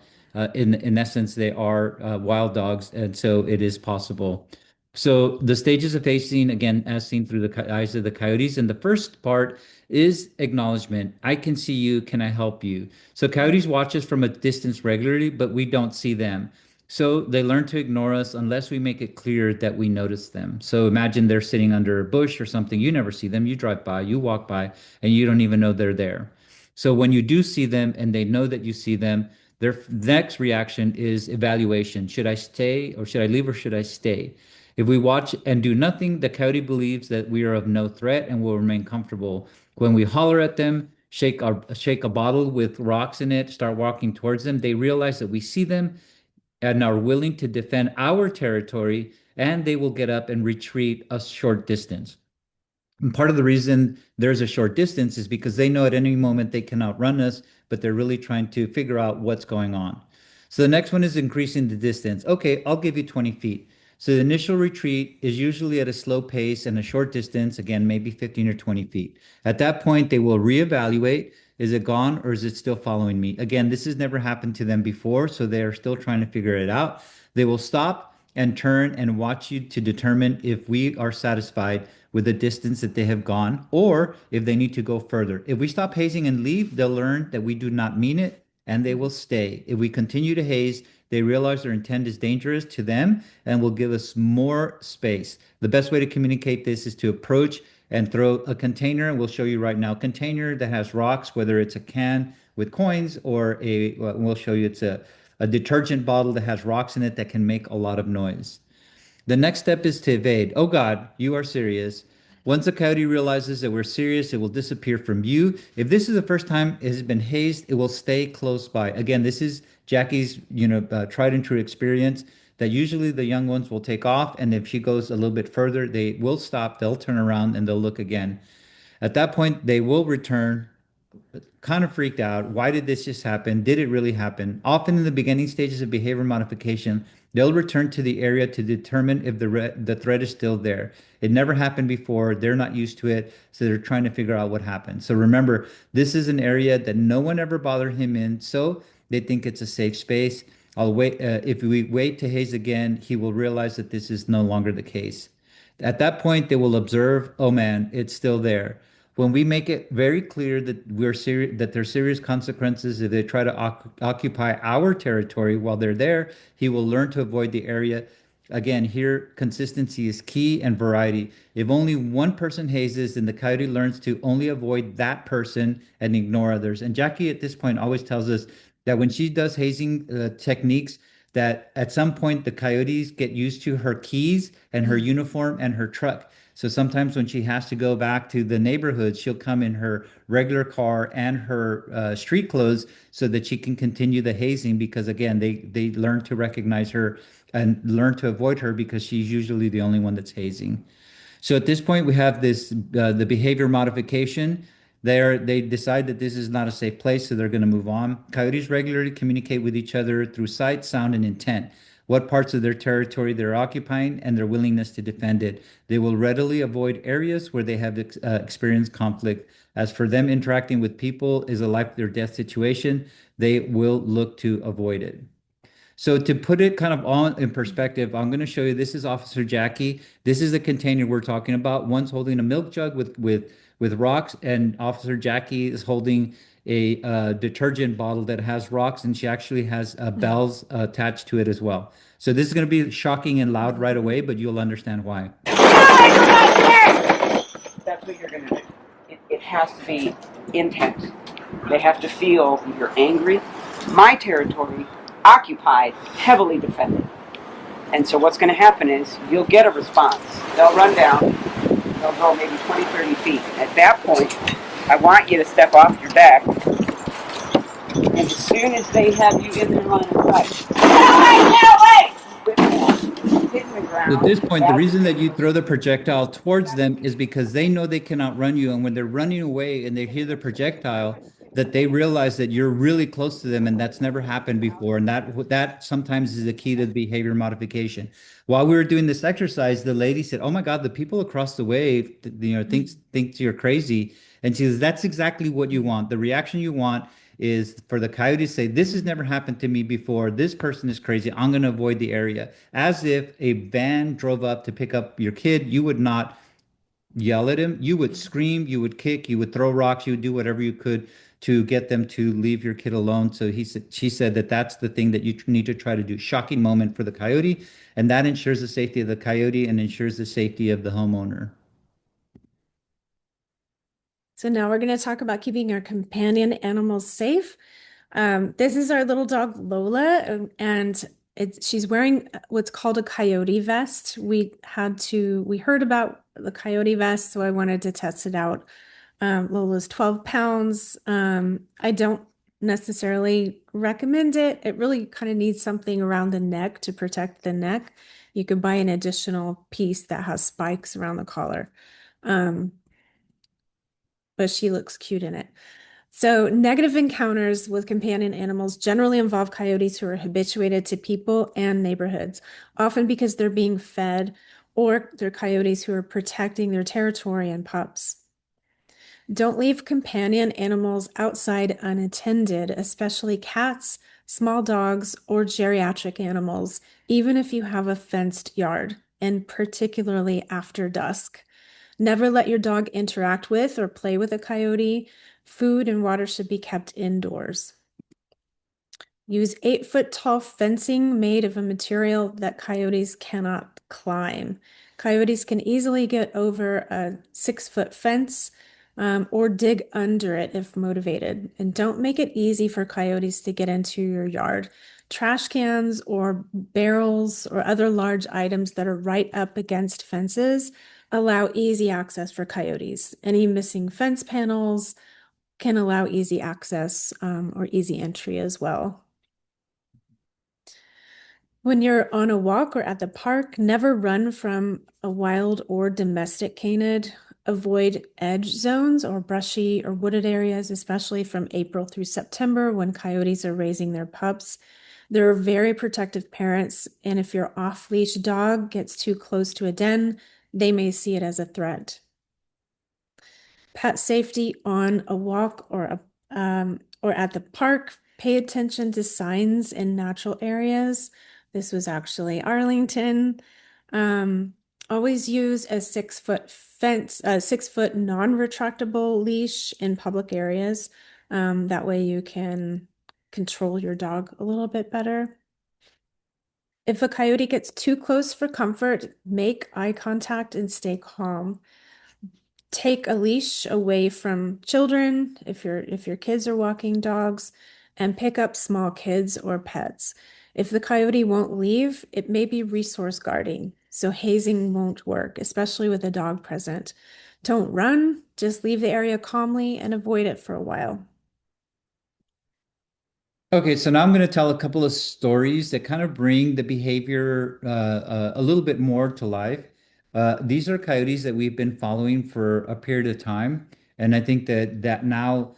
In essence, they are wild dogs, and so it is possible. So the stages of facing, again, as seen through the eyes of the coyotes, and the first part is acknowledgement. I can see you. Can I help you? So coyotes watch us from a distance regularly, but we don't see them. So they learn to ignore us unless we make it clear that we notice them. So imagine they're sitting under a bush or something. You never see them. You drive by, you walk by, and you don't even know they're there. So when you do see them and they know that you see them, their next reaction is evaluation. Should I stay or should I leave or should I stay? If we watch and do nothing, the coyote believes that we are of no threat and will remain comfortable. When we holler at them, shake a bottle with rocks in it, start walking towards them, they realize that we see them and are willing to defend our territory, and they will get up and retreat a short distance. And part of the reason there's a short distance is because they know at any moment they can outrun us, but they're really trying to figure out what's going on. So the next one is increasing the distance. Okay, I'll give you 20 feet. So the initial retreat is usually at a slow pace and a short distance, again, maybe 15 or 20 feet. At that point, they will reevaluate. Is it gone or is it still following me? Again, this has never happened to them before, so they are still trying to figure it out. They will stop and turn and watch you to determine if we are satisfied with the distance that they have gone or if they need to go further. If we stop hazing and leave, they'll learn that we do not mean it and they will stay. If we continue to haze, they realize their intent is dangerous to them and will give us more space. The best way to communicate this is to approach and throw a container, and we'll show you right now, container that has rocks, whether it's a can with coins or we'll show you it's a detergent bottle that has rocks in it that can make a lot of noise. The next step is to evade. Oh God, you are serious. Once the coyote realizes that we're serious, it will disappear from view. If this is the first time it has been hazed, it will stay close by. Again, this is Jackie's, tried and true experience that usually the young ones will take off, and if she goes a little bit further, they will stop, they'll turn around, and they'll look again. At that point, they will return kind of freaked out. Why did this just happen? Did it really happen? Often in the beginning stages of behavior modification, they'll return to the area to determine if the threat is still there. It never happened before. They're not used to it, so they're trying to figure out what happened. So remember, this is an area that no one ever bothered him in, so they think it's a safe space. I'll wait. If we wait to haze again, he will realize that this is no longer the case. At that point, they will observe, oh man, it's still there. When we make it very clear that we're serious, that there's serious consequences if they try to occupy our territory while they're there, he will learn to avoid the area. Again, here consistency is key and variety. If only one person hazes, then the coyote learns to only avoid that person and ignore others. And Jackie at this point always tells us that when she does hazing techniques, that at some point the coyotes get used to her keys and her uniform and her truck. So sometimes when she has to go back to the neighborhood, she'll come in her regular car and her street clothes so that she can continue the hazing because again, they learn to recognize her and learn to avoid her because she's usually the only one that's hazing. So at this point, we have this the behavior modification. They decide that this is not a safe place, so they're going to move on. Coyotes regularly communicate with each other through sight, sound, and intent. What parts of their territory they're occupying and their willingness to defend it. They will readily avoid areas where they have experienced conflict. As for them interacting with people is a life or death situation, they will look to avoid it. So to put it kind of on in perspective, I'm going to show you, this is Officer Jackie. This is the container we're talking about. One's holding a milk jug with rocks, and Officer Jackie is holding a detergent bottle that has rocks, and she actually has bells attached to it as well. So this is going to be shocking and loud right away, but you'll understand why. That's what you're going to do. It has to be intent. They have to feel you're angry. My territory, occupied, heavily defended. And so what's going to happen is you'll get a response. They'll run down. They'll go maybe 20, 30 feet. At that point, I want you to step off your back. And as soon as they have you in their line of sight, get away! Hit the ground. At this point, the reason that you throw the projectile towards them is because they know they cannot run you. And when they're running away and they hear the projectile, that they realize that you're really close to them and that's never happened before. And that sometimes is the key to the behavior modification. While we were doing this exercise, the lady said, "Oh my God, the people across the way, thinks you're crazy." And she says, "That's exactly what you want. The reaction you want is for the coyote to say, 'This has never happened to me before. This person is crazy. I'm going to avoid the area.' As if a van drove up to pick up your kid, you would not yell at him. You would scream, you would kick, you would throw rocks, you would do whatever you could to get them to leave your kid alone." So she said that that's the thing that you need to try to do. Shocking moment for the coyote, and that ensures the safety of the coyote and ensures the safety of the homeowner. So now we're going to talk about keeping our companion animals safe. This is our little dog Lola, and she's wearing what's called a coyote vest. We heard about the coyote vest, so I wanted to test it out. Lola's 12 pounds. I don't necessarily recommend it. It really kind of needs something around the neck to protect the neck. You could buy an additional piece that has spikes around the collar. Um, but she looks cute in it. So, negative encounters with companion animals generally involve coyotes who are habituated to people and neighborhoods, often because they're being fed, or they're coyotes who are protecting their territory and pups. Don't leave companion animals outside unattended, especially cats, small dogs, or geriatric animals, even if you have a fenced yard, and particularly after dusk. Never let your dog interact with or play with a coyote. Food and water should be kept indoors. Use 8-foot tall fencing made of a material that coyotes cannot climb. Coyotes can easily get over a 6-foot fence or dig under it if motivated. And don't make it easy for coyotes to get into your yard. Trash cans or barrels or other large items that are right up against fences allow easy access for coyotes. Any missing fence panels can allow easy access or easy entry as well. When you're on a walk or at the park, never run from a wild or domestic canid. Avoid edge zones or brushy or wooded areas, especially from April through September when coyotes are raising their pups. They're very protective parents, and if your off-leash dog gets too close to a den, they may see it as a threat. Pet safety on a walk or at the park. Pay attention to signs in natural areas. This was actually Arlington. Um, Always use a 6-foot fence, a 6-foot non-retractable leash in public areas. That way you can control your dog a little bit better. If a coyote gets too close for comfort, make eye contact and stay calm. Take a leash away from children if your kids are walking dogs, and pick up small kids or pets. If the coyote won't leave, it may be resource guarding, so hazing won't work, especially with a dog present. Don't run, just leave the area calmly and avoid it for a while. Okay, so now I'm going to tell a couple of stories that kind of bring the behavior a little bit more to life. These are coyotes that we've been following for a period of time, and I think that now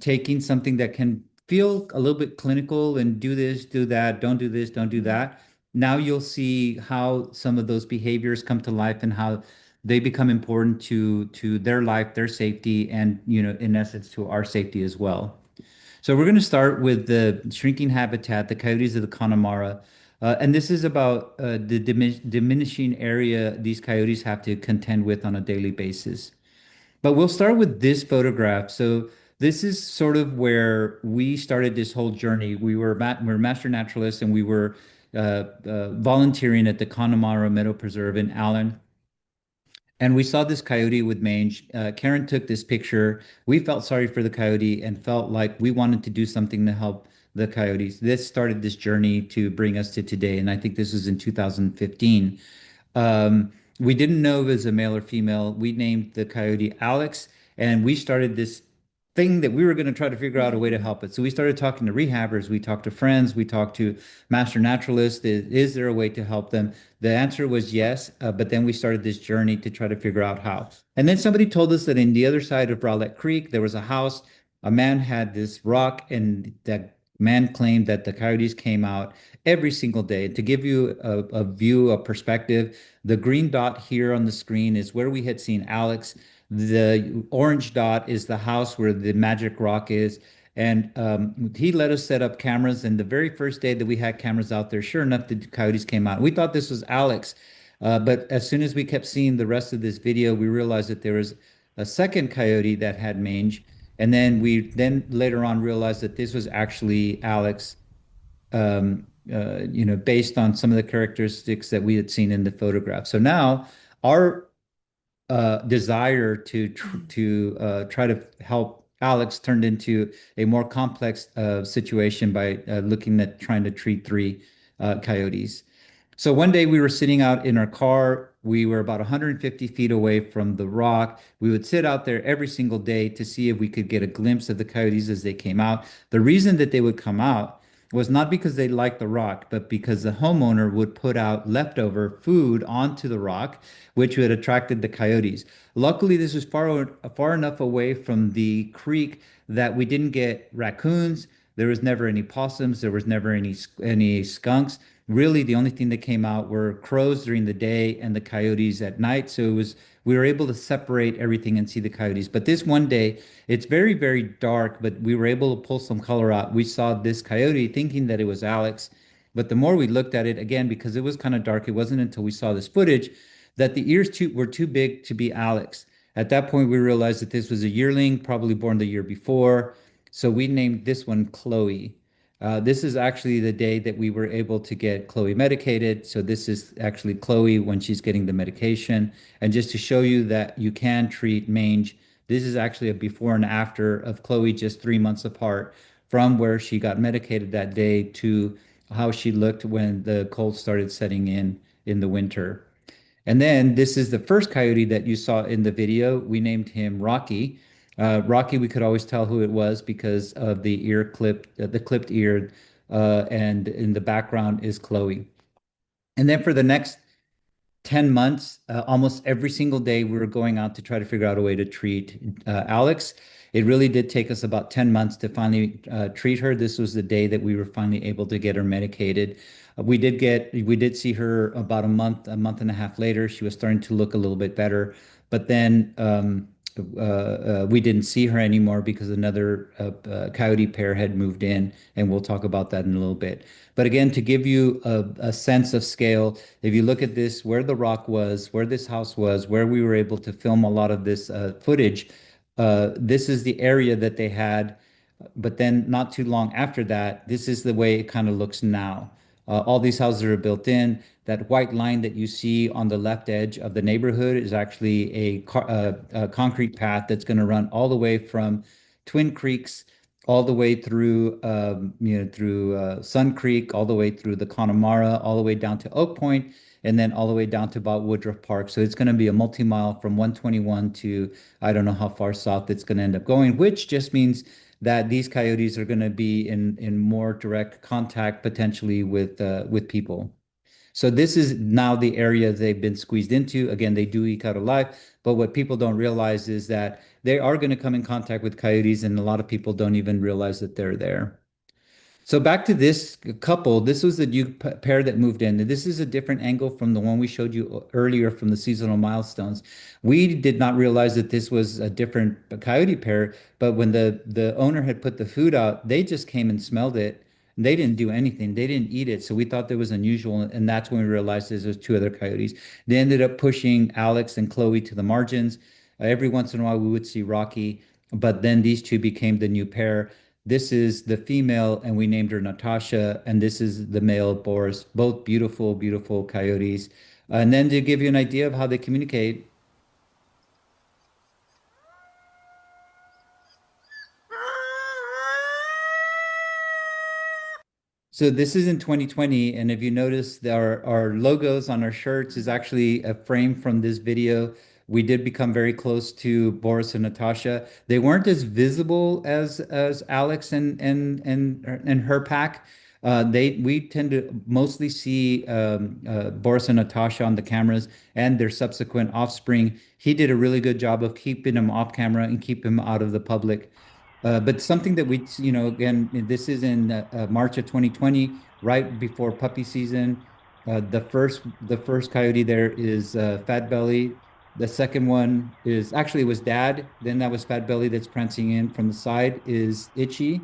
taking something that can feel a little bit clinical and do this, do that, don't do this, don't do that. Now you'll see how some of those behaviors come to life and how they become important to their life, their safety, and in essence, to our safety as well. So we're going to start with the shrinking habitat, the coyotes of the Connemara. And this is about the diminishing area these coyotes have to contend with on a daily basis. But we'll start with this photograph. So this is sort of where we started this whole journey. We were master naturalists, and we were volunteering at the Connemara Meadow Preserve in Allen. And we saw this coyote with mange. Karin took this picture. We felt sorry for the coyote and felt like we wanted to do something to help the coyotes. This started this journey to bring us to today. And I think this was in 2015. We didn't know if it was a male or female. We named the coyote Alex, and we started this thing that we were going to try to figure out a way to help it. So we started talking to rehabbers, we talked to friends, we talked to master naturalists. Is there a way to help them? The answer was yes, but then we started this journey to try to figure out how. And then somebody told us that in the other side of Browlette Creek, there was a house. A man had this rock, and that man claimed that the coyotes came out every single day. To give you a view, a perspective, the green dot here on the screen is where we had seen Alex. The orange dot is the house where the magic rock is. And he let us set up cameras. And the very first day that we had cameras out there, sure enough, the coyotes came out. We thought this was Alex. But as soon as we kept seeing the rest of this video, we realized that there was a second coyote that had mange. And then we later on realized that this was actually Alex, based on some of the characteristics that we had seen in the photograph. So now our desire to try to help Alex turned into a more complex situation by looking at trying to treat three coyotes. So one day we were sitting out in our car. We were about 150 feet away from the rock. We would sit out there every single day to see if we could get a glimpse of the coyotes as they came out. The reason that they would come out was not because they liked the rock, but because the homeowner would put out leftover food onto the rock, which would attracted the coyotes. Luckily, this was far enough away from the creek that we didn't get raccoons. There was never any possums. There was never any skunks. Really, the only thing that came out were crows during the day and the coyotes at night. So it was we were able to separate everything and see the coyotes. But this one day, it's very, very dark, but we were able to pull some color out. We saw this coyote thinking that it was Alex. But the more we looked at it, again, because it was kind of dark, it wasn't until we saw this footage that the were too big to be Alex. At that point, we realized that this was a yearling, probably born the year before. So we named this one Chloe. This is actually the day that we were able to get Chloe medicated. So this is actually Chloe when she's getting the medication. And just to show you that you can treat mange, this is actually a before and after of Chloe just 3 months apart from where she got medicated that day to how she looked when the cold started setting in the winter. And then this is the first coyote that you saw in the video. We named him Rocky. Rocky, we could always tell who it was because of the clipped ear, and in the background is Chloe. And then for the next 10 months, almost every single day, we were going out to try to figure out a way to treat Alex. It really did take us about 10 months to finally treat her. This was the day that we were finally able to get her medicated. We did see her about a month and a half later. She was starting to look a little bit better, but then we didn't see her anymore because another coyote pair had moved in, and we'll talk about that in a little bit. But again, to give you a sense of scale, if you look at this, where the rock was, where this house was, where we were able to film a lot of this footage, this is the area that they had. But then not too long after that, this is the way it kind of looks now. All these houses are built in. That white line that you see on the left edge of the neighborhood is actually a concrete path that's going to run all the way from Twin Creeks, all the way through, through Sun Creek, all the way through the Connemara, all the way down to Oak Point, and then all the way down to about Woodruff Park. So it's going to be a multi-mile from 121 to I don't know how far south it's going to end up going, which just means that these coyotes are going to be in more direct contact potentially with people. So this is now the area they've been squeezed into. Again, they do eke out alive, but what people don't realize is that they are going to come in contact with coyotes, and a lot of people don't even realize that they're there. So back to this couple, this was the new pair that moved in. This is a different angle from the one we showed you earlier from the seasonal milestones. We did not realize that this was a different coyote pair, but when the owner had put the food out, they just came and smelled it. They didn't do anything. They didn't eat it. So we thought that was unusual. And that's when we realized there's two other coyotes. They ended up pushing Alex and Chloe to the margins. Every once in a while, we would see Rocky, but then these two became the new pair. This is the female, and we named her Natasha, and this is the male, Boris. Both beautiful, beautiful coyotes. And then to give you an idea of how they communicate, so this is in 2020, and if you notice, our logos on our shirts is actually a frame from this video. We did become very close to Boris and Natasha. They weren't as visible as Alex and her pack. We tend to mostly see Boris and Natasha on the cameras and their subsequent offspring. He did a really good job of keeping them off camera and keep him out of the public. But something that again, this is in March of 2020, right before puppy season. The first coyote there is Fat Belly. The second one is actually it was Dad. Then that was Fat Belly that's prancing in from the side is Itchy.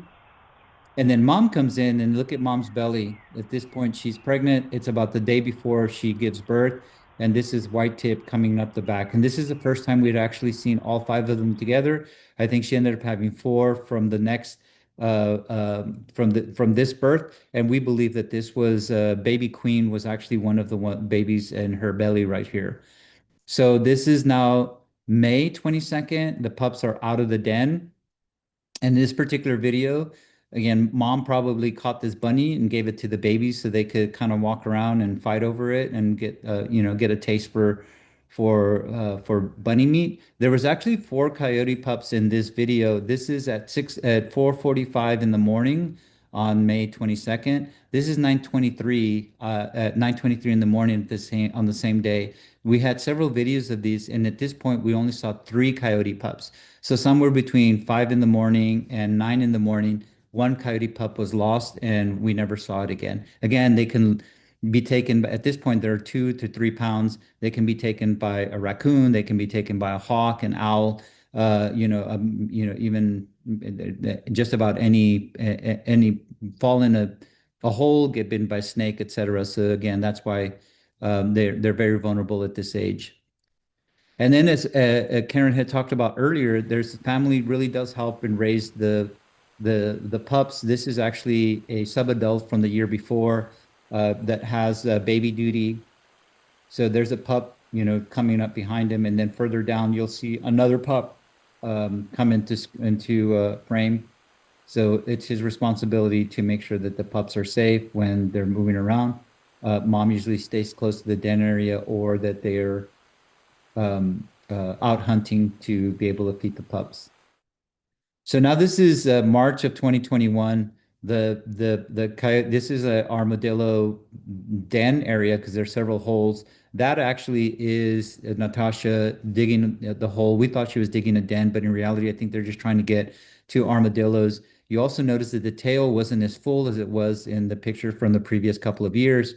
And then mom comes in and look at mom's belly. At this point, she's pregnant. It's about the day before she gives birth. And this is white tip coming up the back. And this is the first time we'd actually seen all five of them together. I think she ended up having four from the next from this birth. And we believe that this was baby queen was actually one of the babies in her belly right here. So this is now May 22nd, the pups are out of the den. And this particular video, again, mom probably caught this bunny and gave it to the babies so they could kind of walk around and fight over it and get get a taste for bunny meat. There was actually four coyote pups in this video. This is at 4:45 in the morning on May 22nd. This is 9:23 at 9:23 in the morning on the same day. We had several videos of these, and at this point, we only saw three coyote pups. So somewhere between 5 in the morning and 9 in the morning, one coyote pup was lost and we never saw it again. Again, they can be taken at this point, they're 2 to 3 pounds. They can be taken by a raccoon, they can be taken by a hawk, an owl, even just about any fall in a hole, get bitten by a snake, etc. So again, that's why they're very vulnerable at this age. And then, as Karin had talked about earlier, there's family really does help and raise the pups. This is actually a sub-adult from the year before that has baby duty. So there's a pup, coming up behind him, and then further down you'll see another pup come into frame. So it's his responsibility to make sure that the pups are safe when they're moving around. Mom usually stays close to the den area, or that they're out hunting to be able to feed the pups. So now this is March of 2021. The coyote, this is a armadillo den area because there's several holes. That actually is Natasha digging the hole. We thought she was digging a den, but in reality, I think they're just trying to get two armadillos. You also notice that the tail wasn't as full as it was in the picture from the previous couple of years.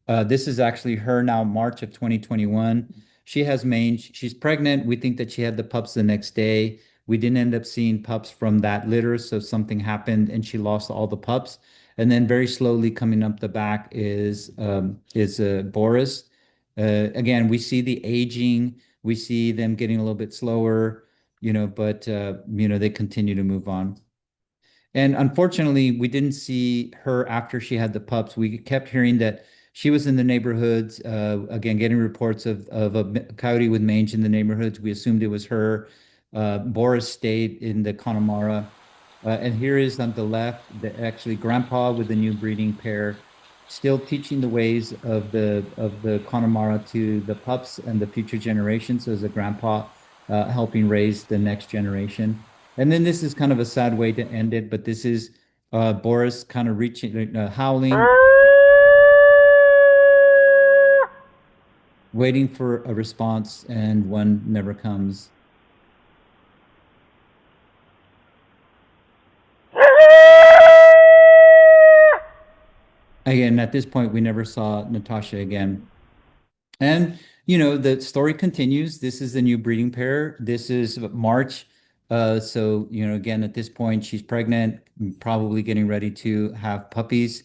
This is actually her now, March of 2021. She has mange. She's pregnant. We think that she had the pups the next day. We didn't end up seeing pups from that litter, so something happened and she lost all the pups. And then very slowly coming up the back is Boris. Again, we see the aging. We see them getting a little bit slower, but they continue to move on. And unfortunately, we didn't see her after she had the pups. We kept hearing that she was in the neighborhoods, again, getting reports of a coyote with mange in the neighborhoods. We assumed it was her. Boris stayed in the Connemara. And here is on the left, actually grandpa with the new breeding pair, still teaching the ways of the Connemara to the pups and the future generations as a grandpa, helping raise the next generation. And then this is kind of a sad way to end it, but this is Boris kind of reaching, howling, waiting for a response, and one never comes. Again, at this point, we never saw Natasha again. And, the story continues. This is the new breeding pair. This is March. So, again, at this point, she's pregnant, probably getting ready to have puppies.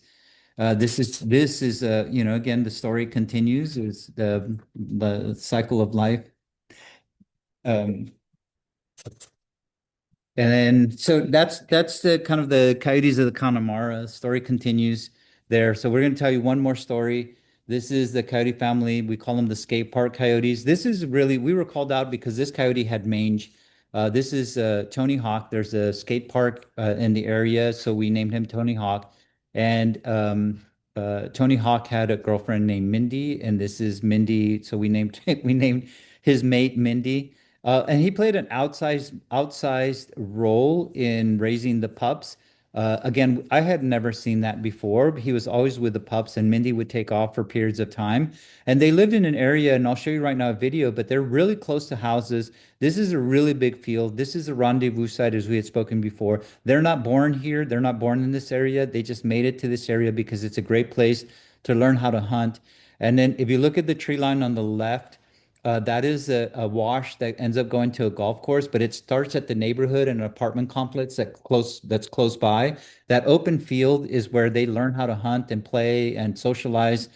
This is again, the story continues. Is the cycle of life. Um, and then so that's the kind of the Coyotes of the Connemara. Story continues there. So we're going to tell you one more story. This is the coyote family. We call them the skate park coyotes. This is really, we were called out because this coyote had mange. This is Tony Hawk. There's a skate park in the area, so we named him Tony Hawk. And Tony Hawk had a girlfriend named Mindy, and this is Mindy. So we named we named his mate Mindy. And he played an outsized role in raising the pups. Again, I had never seen that before. He was always with the pups, and Mindy would take off for periods of time. And they lived in an area, and I'll show you right now a video, but they're really close to houses. This is a really big field. This is a rendezvous site, as we had spoken before. They're not born here. They're not born in this area. They just made it to this area because it's a great place to learn how to hunt. And then if you look at the tree line on the left, that is a wash that ends up going to a golf course, but it starts at the neighborhood and an apartment complex that's close by. That open field is where they learn how to hunt and play and socialize.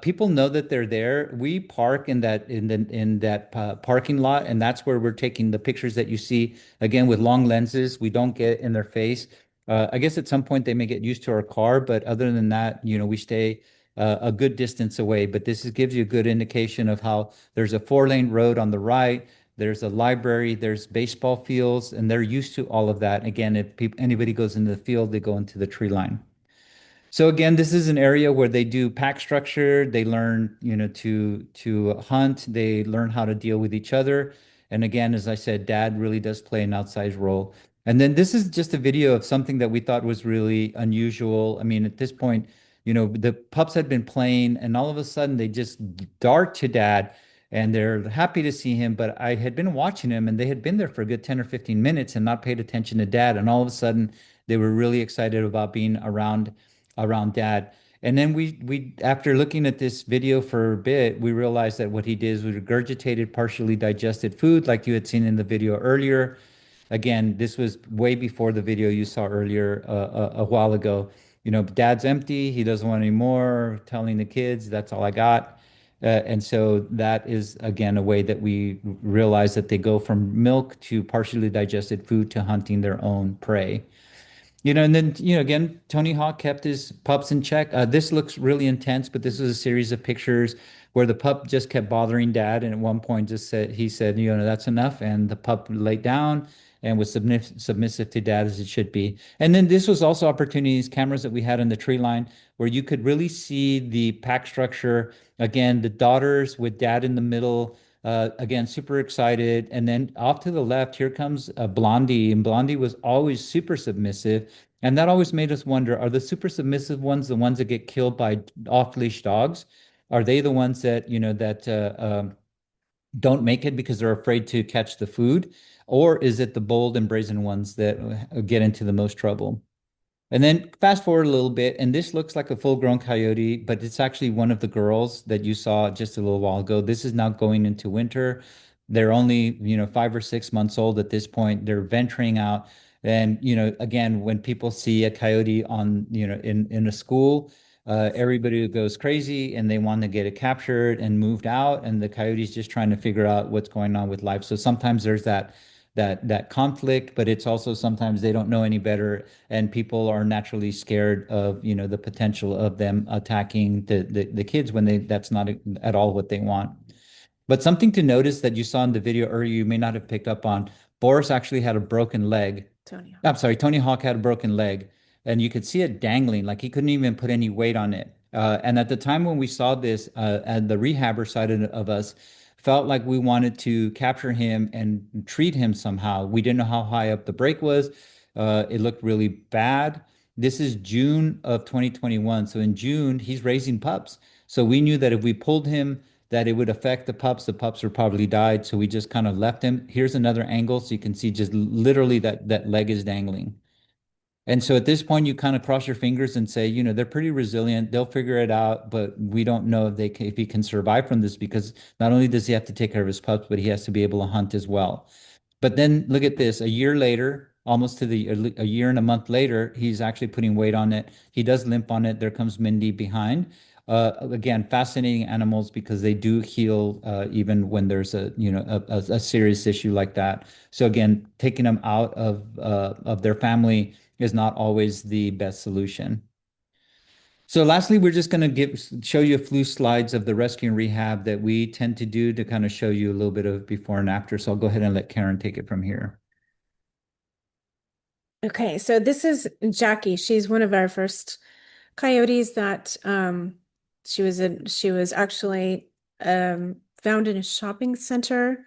People know that they're there. We park in that parking lot, and that's where we're taking the pictures that you see. Again, with long lenses, we don't get in their face. I guess at some point they may get used to our car, but other than that, we stay a good distance away. But gives you a good indication of how there's a 4-lane road on the right. there's a library, there's baseball fields, and they're used to all of that. Again, if anybody goes into the field, they go into the tree line. So again, this is an area where they do pack structure. They learn, to hunt. They learn how to deal with each other. And again, as I said, dad really does play an outsized role. And then this is just a video of something that we thought was really unusual. I mean, at this point, the pups had been playing, and all of a sudden they just dart to dad, and they're happy to see him. But I had been watching him, and they had been there for a good 10 or 15 minutes and not paid attention to dad. And all of a sudden, they were really excited about being around dad. And then we after looking at this video for a bit, we realized that what he did was regurgitated partially digested food like you had seen in the video earlier. Again, this was way before the video you saw earlier a while ago. Dad's empty, he doesn't want any more, telling the kids, that's all I got. And so that is, again, a way that we realize that they go from milk to partially digested food to hunting their own prey. And then, again, Tony Hawk kept his pups in check. This looks really intense, but this was a series of pictures where the pup just kept bothering dad. And at one point he said, that's enough. And the pup laid down and was submissive to dad as it should be. And then this was also opportunities, cameras that we had in the tree line where you could really see the pack structure. Again, the daughters with dad in the middle. Again, super excited. And then off to the left, here comes Blondie. And Blondie was always super submissive. And that always made us wonder, are the super submissive ones the ones that get killed by off-leash dogs? Are they the ones that, don't make it because they're afraid to catch the food? Or is it the bold and brazen ones that get into the most trouble? And then fast forward a little bit, and this looks like a full-grown coyote, but it's actually one of the girls that you saw just a little while ago. This is now going into winter. They're only, 5 or 6 months old at this point. They're venturing out. And, again, when people see a coyote on, in a school, everybody goes crazy and they want to get it captured and moved out. And the coyote's just trying to figure out what's going on with life. So sometimes there's that conflict, but it's also sometimes they don't know any better, and people are naturally scared of the potential of them attacking the kids when that's not at all what they want. But something to notice that you saw in the video earlier, you may not have picked up on, Boris actually had a broken leg. I'm sorry, Tony Hawk had a broken leg, and you could see it dangling, like he couldn't even put any weight on it. And at the time when we saw this, and the rehabber side of us felt like we wanted to capture him and treat him somehow. We didn't know how high up the break was. It looked really bad. This is June of 2021. So in June, he's raising pups. So we knew that if we pulled him, that it would affect the pups. The pups would probably died. So we just kind of left him. Here's another angle. So you can see just literally that leg is dangling. And so at this point, you kind of cross your fingers and say, they're pretty resilient. They'll figure it out, but we don't know if he can survive from this, because not only does he have to take care of his pups, but he has to be able to hunt as well. But then look at this, a year later, almost to a year and a month later, he's actually putting weight on it. He does limp on it. There comes Mindy behind. Again, fascinating animals because they do heal even when there's a serious issue like that. So again, taking them out of their family is not always the best solution. So lastly, we're just going to show you a few slides of the rescue and rehab that we tend to do to kind of show you a little bit of before and after. So I'll go ahead and let Karin take it from here. Okay, so this is Jackie. She's one of our first coyotes that she was actually found in a shopping center.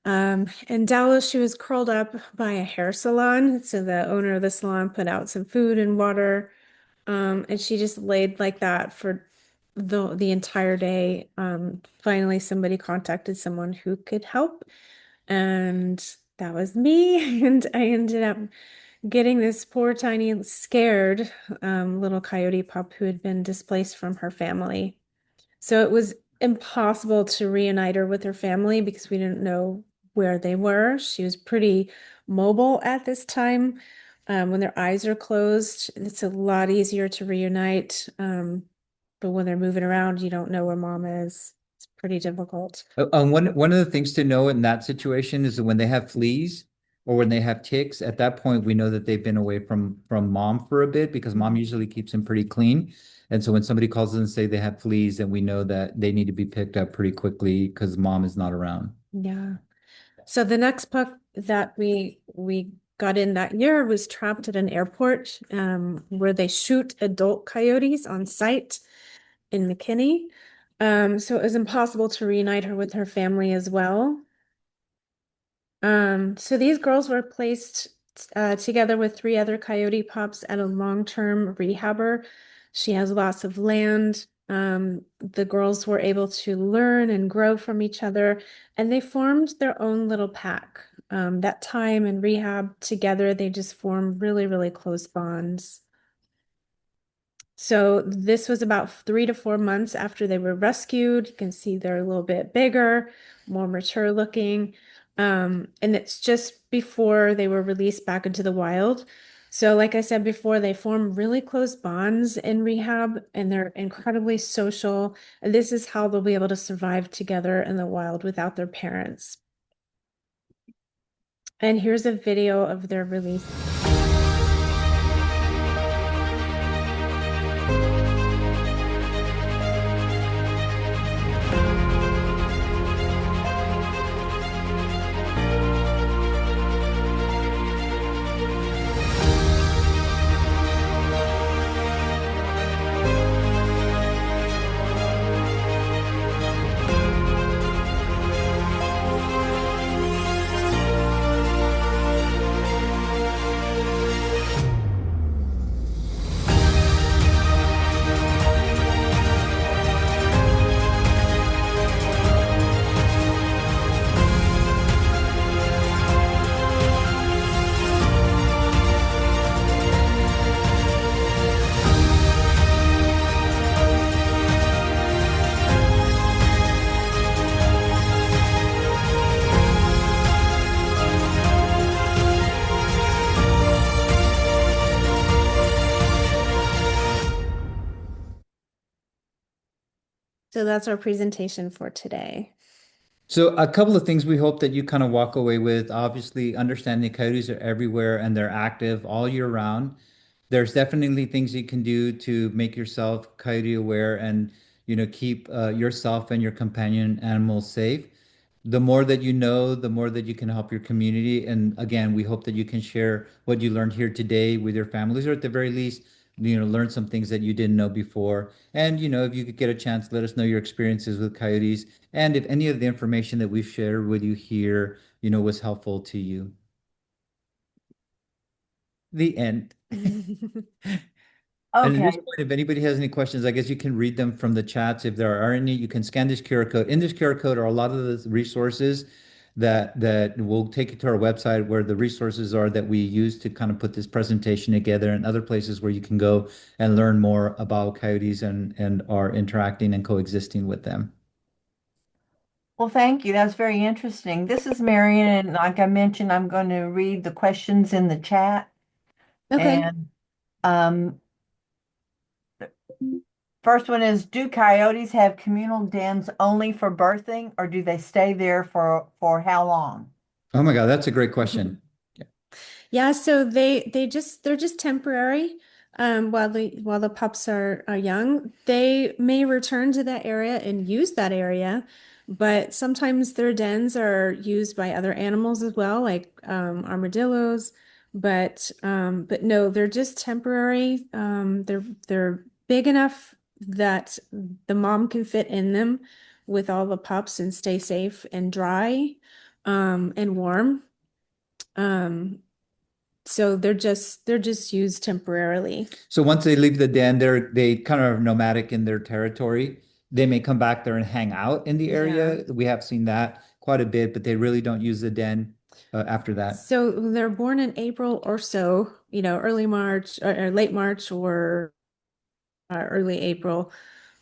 In Dallas, she was curled up by a hair salon. So the owner of the salon put out some food and water. And she just laid like that for the entire day. Finally, somebody contacted someone who could help, and that was me. And I ended up getting this poor, tiny, scared little coyote pup who had been displaced from her family. So it was impossible to reunite her with her family because we didn't know where they were. She was pretty mobile at this time. When their eyes are closed, it's a lot easier to reunite. But when they're moving around, you don't know where mom is. It's pretty difficult. One of the things to know in that situation is that when they have fleas or when they have ticks, at that point we know that they've been away from mom for a bit, because mom usually keeps them pretty clean. And so when somebody calls in and say they have fleas, then we know that they need to be picked up pretty quickly because mom is not around. Yeah. So the next pup that we got in that year was trapped at an airport where they shoot adult coyotes on site in McKinney. So it was impossible to reunite her with her family as well. So these girls were placed together with three other coyote pups at a long-term rehabber. She has lots of land. The girls were able to learn and grow from each other, and they formed their own little pack. That time in rehab together, they just formed really, really close bonds. So this was about 3 to 4 months after they were rescued. You can see they're a little bit bigger, more mature looking. And it's just before they were released back into the wild. So, like I said before, they form really close bonds in rehab and they're incredibly social. And this is how they'll be able to survive together in the wild without their parents. And here's a video of their release. So that's our presentation for today. So a couple of things we hope that you kind of walk away with. Obviously, understanding coyotes are everywhere and they're active all year round. There's definitely things you can do to make yourself coyote aware and keep yourself and your companion animals safe. The more that you know, the more that you can help your community. And again, we hope that you can share what you learned here today with your families, or at the very least, learn some things that you didn't know before. And if you could get a chance, let us know your experiences with coyotes, and if any of the information that we've shared with you here, was helpful to you. The end. And at this Okay. point, if anybody has any questions, I guess you can read them from the chats. If there are any, you can scan this QR code. In this QR code are a lot of the resources that will take you to our website where the resources are that we use to kind of put this presentation together, and other places where you can go and learn more about coyotes and are interacting and coexisting with them. Well, thank you. That's very interesting. This is Marion, and like I mentioned, I'm going to read the questions in the chat. Okay. And um, first one is, do coyotes have communal dens only for birthing, or do they stay there for how long? Oh my God, that's a great question. Yeah, so they're just temporary while the pups are young. They may return to that area and use that area, but sometimes their dens are used by other animals as well, like armadillos. But no, they're just temporary. They're big enough that the mom can fit in them with all the pups and stay safe and dry and warm. Um, so they're just used temporarily. So once they leave the den, they kind of are nomadic in their territory. They may come back there and hang out in the Yeah. area. We have seen that quite a bit, but they really don't use the den after that. So they're born in April or so, early March or late March or early April,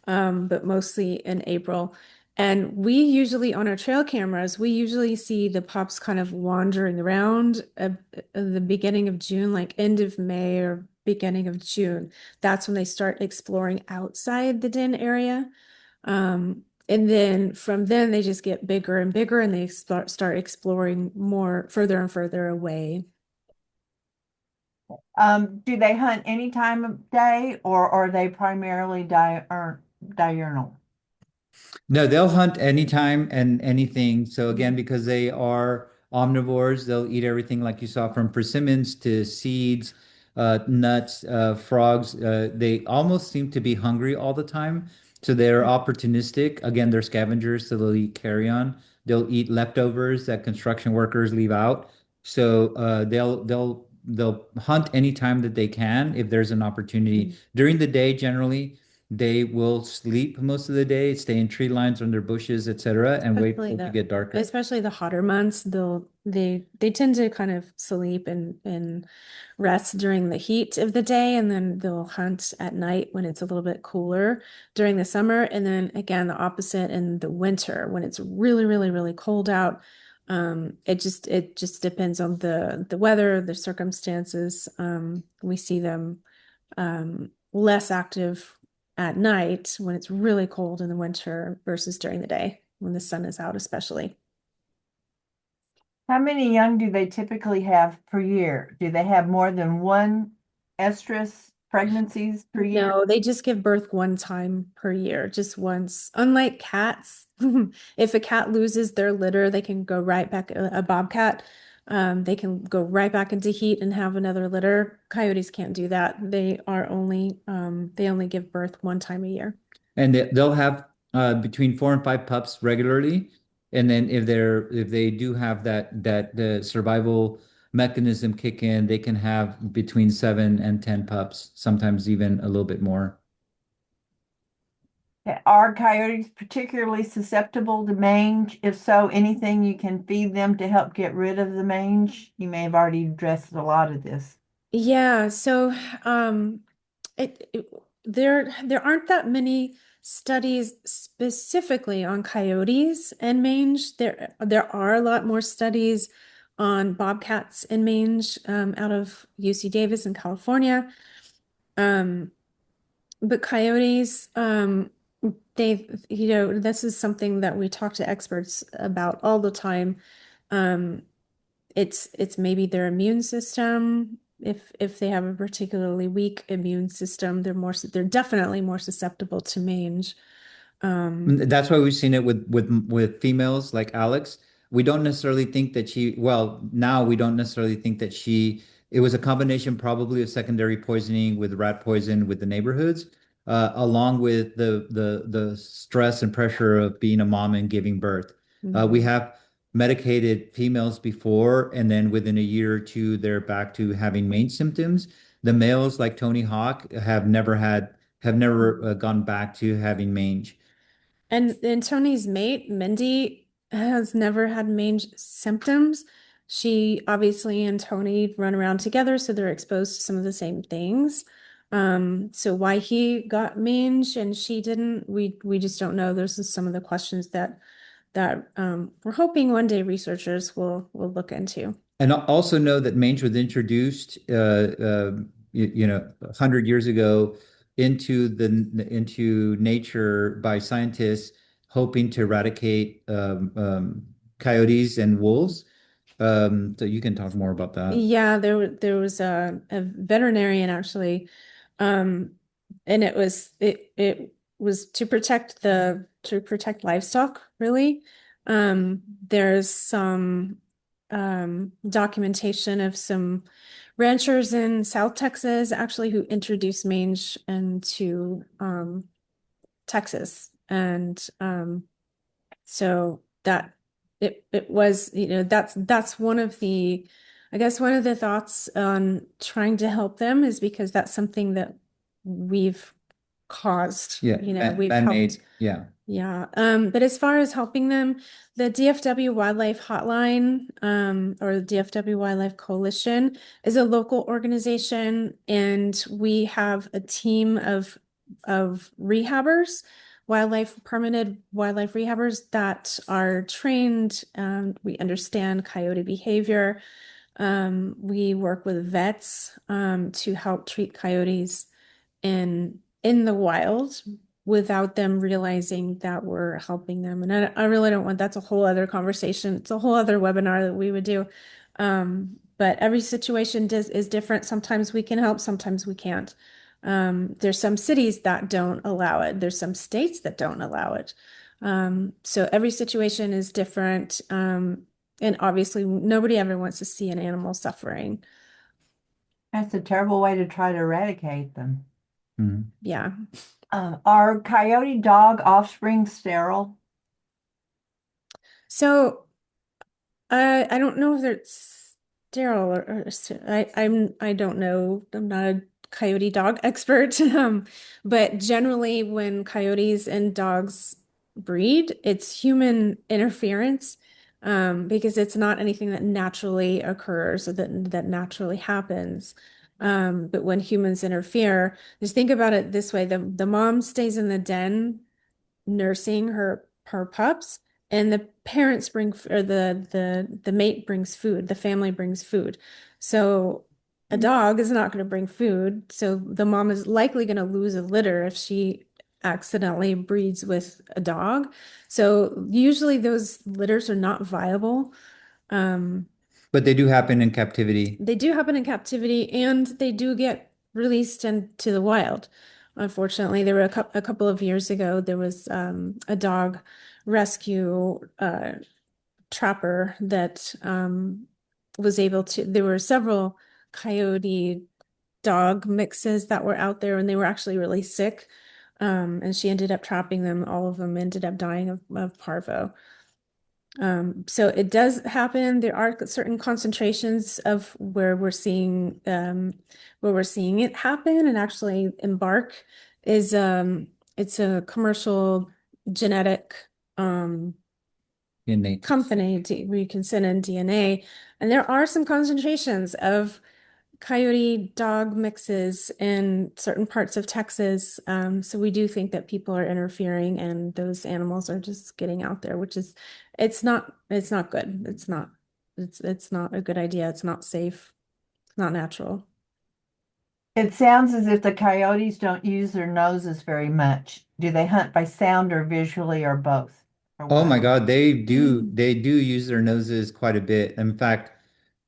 but mostly in April. And we usually, on our trail cameras, we usually see the pups kind of wandering around at the beginning of June, like end of May or beginning of June. That's when they start exploring outside the den area. And then from then they just get bigger and bigger and they start exploring more further and further away. Do they hunt any time of day, or are they primarily di or diurnal? No, they'll hunt anytime and anything. So again, because they are omnivores, they'll eat everything like you saw from persimmons to seeds, nuts, frogs. They almost seem to be hungry all the time. So they're opportunistic. Again, they're scavengers, so they'll eat carrion. They'll eat leftovers that construction workers leave out. So they'll hunt anytime that they can if there's an opportunity. During the day, generally they will sleep most of the day, stay in tree lines under bushes, etc., and wait Especially for it to the get darker. especially the hotter months, they tend to kind of sleep and rest during the heat of the day, and then they'll hunt at night when it's a little bit cooler during the summer, and then again the opposite in the winter when it's really, really, really cold out. It just depends on the weather, the circumstances. We see them less active at night when it's really cold in the winter versus during the day when the sun is out, especially. How many young do they typically have per year? Do they have more than one estrus pregnancies per year? No, they just give birth one time per year, just once. Unlike cats, if a cat loses their litter, they can go right back, a bobcat, they can go right back into heat and have another litter. Coyotes can't do that. They only give birth one time a year. And they'll have between 4 and 5 pups regularly. And then if they do have that the survival mechanism kick in, they can have between 7 and 10 pups, sometimes even a little bit more. Are coyotes particularly susceptible to mange? If so, anything you can feed them to help get rid of the mange? You may have already addressed a lot of this. Yeah, so there aren't that many studies specifically on coyotes and mange. There are a lot more studies on bobcats and mange out of UC Davis in California. Um, but coyotes, this is something that we talk to experts about all the time. Um, it's maybe their immune system. If they have a particularly weak immune system, they're definitely more susceptible to mange. Um, That's why we've seen it with females like Alex. We don't necessarily think that well, now we don't necessarily think that it was a combination probably of secondary poisoning with rat poison with the neighborhoods, along with the stress and pressure of being a mom and giving birth. We mhm. have medicated females before, and then within a year or two, they're back to having mange symptoms. The males, like Tony Hawk, have never gone back to having mange. And Tony's mate, Mindy, has never had mange symptoms. She obviously and Tony run around together, so they're exposed to some of the same things. So why he got mange and she didn't, we just don't know. Those are some of the questions that we're hoping one day researchers will look into. And also know that mange was introduced, 100 years ago into nature by scientists hoping to eradicate coyotes and wolves. So you can talk more about that. Yeah, there was a veterinarian actually, um, and it was to protect livestock, really. There's some documentation of some ranchers in South Texas actually who introduced mange into Texas, and so that it was, that's one of the, I guess one of the thoughts on trying to help them is because that's something that we've caused, Yeah, we've helped. man-made. Yeah. Yeah. But as far as helping them, the DFW Wildlife Hotline, or the DFW Wildlife Coalition is a local organization, and we have a team of rehabbers, permanent wildlife rehabbers that are trained. We understand coyote behavior. We work with vets to help treat coyotes in the wild without them realizing that we're helping them. And I really don't want, that's a whole other conversation. It's a whole other webinar that we would do. But every situation is different. Sometimes we can help, sometimes we can't. There's some cities that don't allow it. There's some states that don't allow it. So every situation is different. And obviously, nobody ever wants to see an animal suffering. That's a terrible way to try to eradicate them. Mhm. Yeah. Are coyote dog offspring sterile? So I don't know if they're sterile I don't know. I'm not a coyote dog expert. But generally when coyotes and dogs breed, it's human interference, because it's not anything that naturally occurs or that naturally happens. But when humans interfere, just think about it this way, the mom stays in the den nursing her pups, and the parents bring or the mate brings food, the family brings food. So a dog is not going to bring food, so the mom is likely going to lose a litter if she accidentally breeds with a dog. So usually those litters are not viable. Um, But they do happen in captivity. they do happen in captivity and they do get released into the wild. Unfortunately, there were a couple of years ago, there was a dog rescue trapper that was able to, there were several coyote dog mixes that were out there and they were actually really sick. And she ended up trapping them. All of them ended up dying of parvo. So it does happen. There are certain concentrations of where we're seeing it happen. And actually, Embark is it's a commercial genetic um Innate. company where you can send in DNA, and there are some concentrations of coyote dog mixes in certain parts of Texas. So we do think that people are interfering and those animals are just getting out there, which is it's not good. It's not a good idea. It's not safe. It's not natural. It sounds as if the coyotes don't use their noses very much. Do they hunt by sound or visually or both? Or Oh what? my God, Mm. they do use their noses quite a bit. In fact,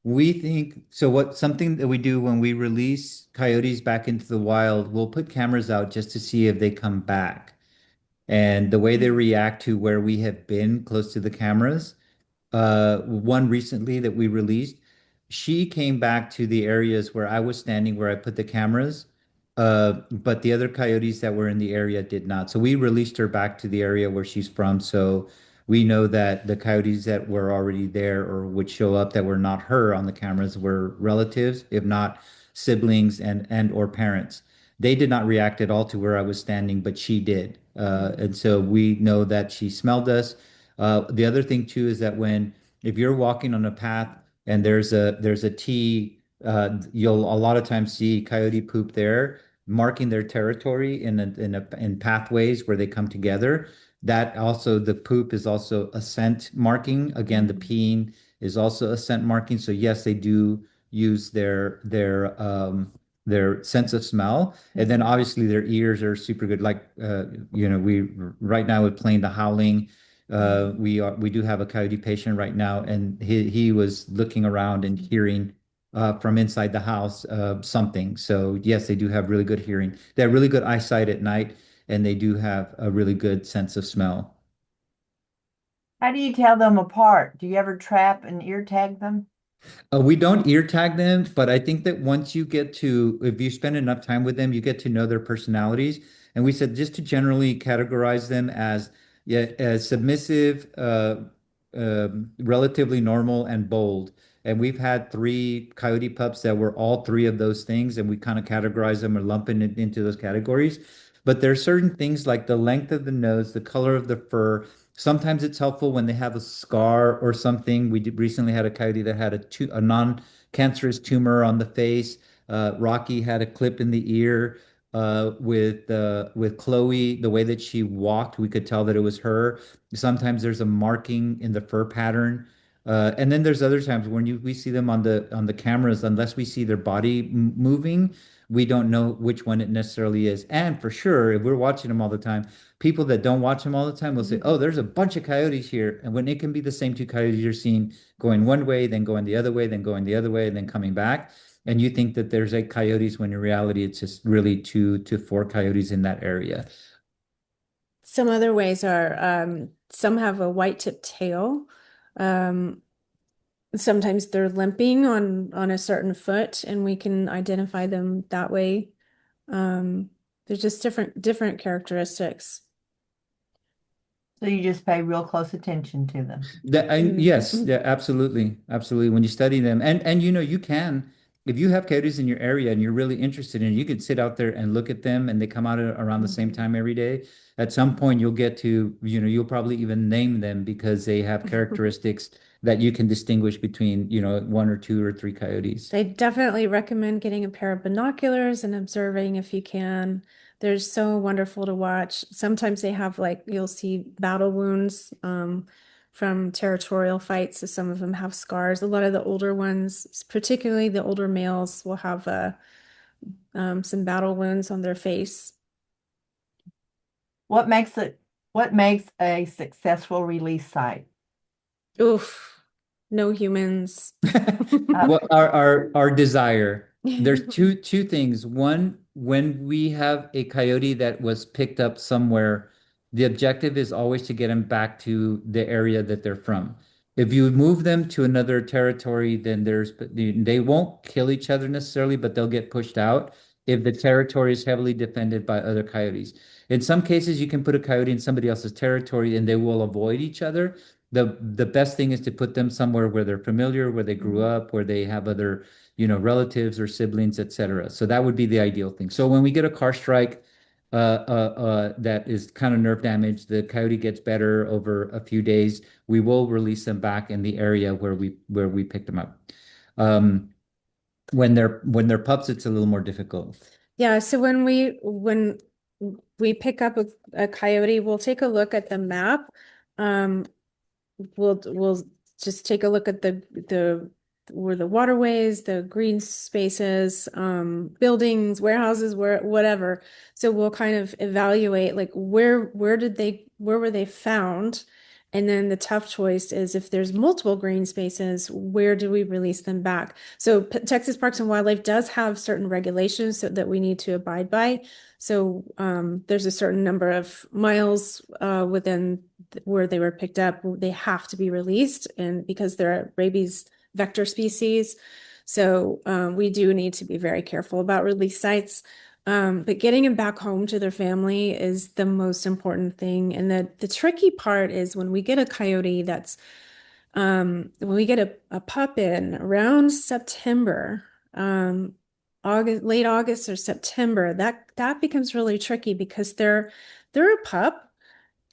we think so what something that we do when we release coyotes back into the wild, we'll put cameras out just to see if they come back. And the way they react to where we have been close to the cameras, one recently that we released, she came back to the areas where I was standing, where I put the cameras, but the other coyotes that were in the area did not. So we released her back to the area where she's from. So we know that the coyotes that were already there or would show up that were not her on the cameras were relatives, if not siblings and or parents. They did not react at all to where I was standing, but she did. And so we know that she smelled us. The other thing too is that when if you're walking on a path and there's a T, you'll a lot of times see coyote poop there, marking their territory in pathways where they come together. That also the poop is also a scent marking. Again, the peeing is also a scent marking. So yes, they do use their sense of smell, and then obviously their ears are super good. Like we right now with playing the howling. We do have a coyote patient right now, and he was looking around and hearing from inside the house something. So yes, they do have really good hearing. They have really good eyesight at night, and they do have a really good sense of smell. How do you tell them apart? Do you ever trap and ear tag them? We don't ear tag them, but I think that once you get to, if you spend enough time with them, you get to know their personalities. And we said just to generally categorize them as, yeah, as submissive, relatively normal, and bold. And we've had three coyote pups that were all three of those things, and we kind of categorize them or lump it into those categories. But there are certain things like the length of the nose, the color of the fur. Sometimes it's helpful when they have a scar or something. Recently had a coyote that had a non-cancerous tumor on the face. Rocky had a clip in the ear. With Chloe, the way that she walked, we could tell that it was her. Sometimes there's a marking in the fur pattern. And then there's other times when we see them on the cameras, unless we see their body moving, we don't know which one it necessarily is. And for sure, if we're watching them all the time, people that don't watch them all the time will say, "Oh, there's a bunch of coyotes here," and when it can be the same two coyotes you're seeing going one way, then going the other way, then going the other way, and then coming back. and you think that there's 8 coyotes when in reality it's just really 2 to 4 coyotes in that area. Some other ways are some have a white-tipped tail. Um, Sometimes they're limping on a certain foot, and we can identify them that way. Um, there's just different characteristics. So you just pay real close attention to them. Yes, Mhm. yeah, absolutely, absolutely. When you study them, and you can, if you have coyotes in your area and you're really interested in it, you could sit out there and look at them, and they come out around the same Mhm. time every day. At some point, you'll get to, you'll probably even name them because they have characteristics that you can distinguish between, 1 or 2 or 3 coyotes. I definitely recommend getting a pair of binoculars and observing if you can. They're so wonderful to watch. Sometimes they have like you'll see battle wounds from territorial fights. So some of them have scars. A lot of the older ones, particularly the older males, will have some battle wounds on their face. What makes it, what makes a successful release site? Oof, no humans. Uh, Well, our desire. There's two things. One, when we have a coyote that was picked up somewhere, the objective is always to get them back to the area that they're from. If you move them to another territory, then they won't kill each other necessarily, but they'll get pushed out if the territory is heavily defended by other coyotes. In some cases, you can put a coyote in somebody else's territory and they will avoid each other. The best thing is to put them somewhere where they're familiar, where they grew up, where they have other, relatives or siblings, etc. So that would be the ideal thing. So when we get a car strike that is kind of nerve damage, the coyote gets better over a few days. We will release them back in the area where we picked them up. Um, when they're pups, it's a little more difficult. Yeah, so when we pick up a coyote, we'll take a look at the map. Um, we'll just take a look at the where the waterways, the green spaces, buildings, warehouses, whatever. So we'll kind of evaluate like where were they found? And then the tough choice is if there's multiple green spaces, where do we release them back? So Texas Parks and Wildlife does have certain regulations that we need to abide by. So there's a certain number of miles within where they were picked up. They have to be released, and because they're a rabies vector species. So we do need to be very careful about release sites. But getting them back home to their family is the most important thing. And the tricky part is when we get a coyote that's when we get a pup in around September, late August or September, that becomes really tricky because they're a pup.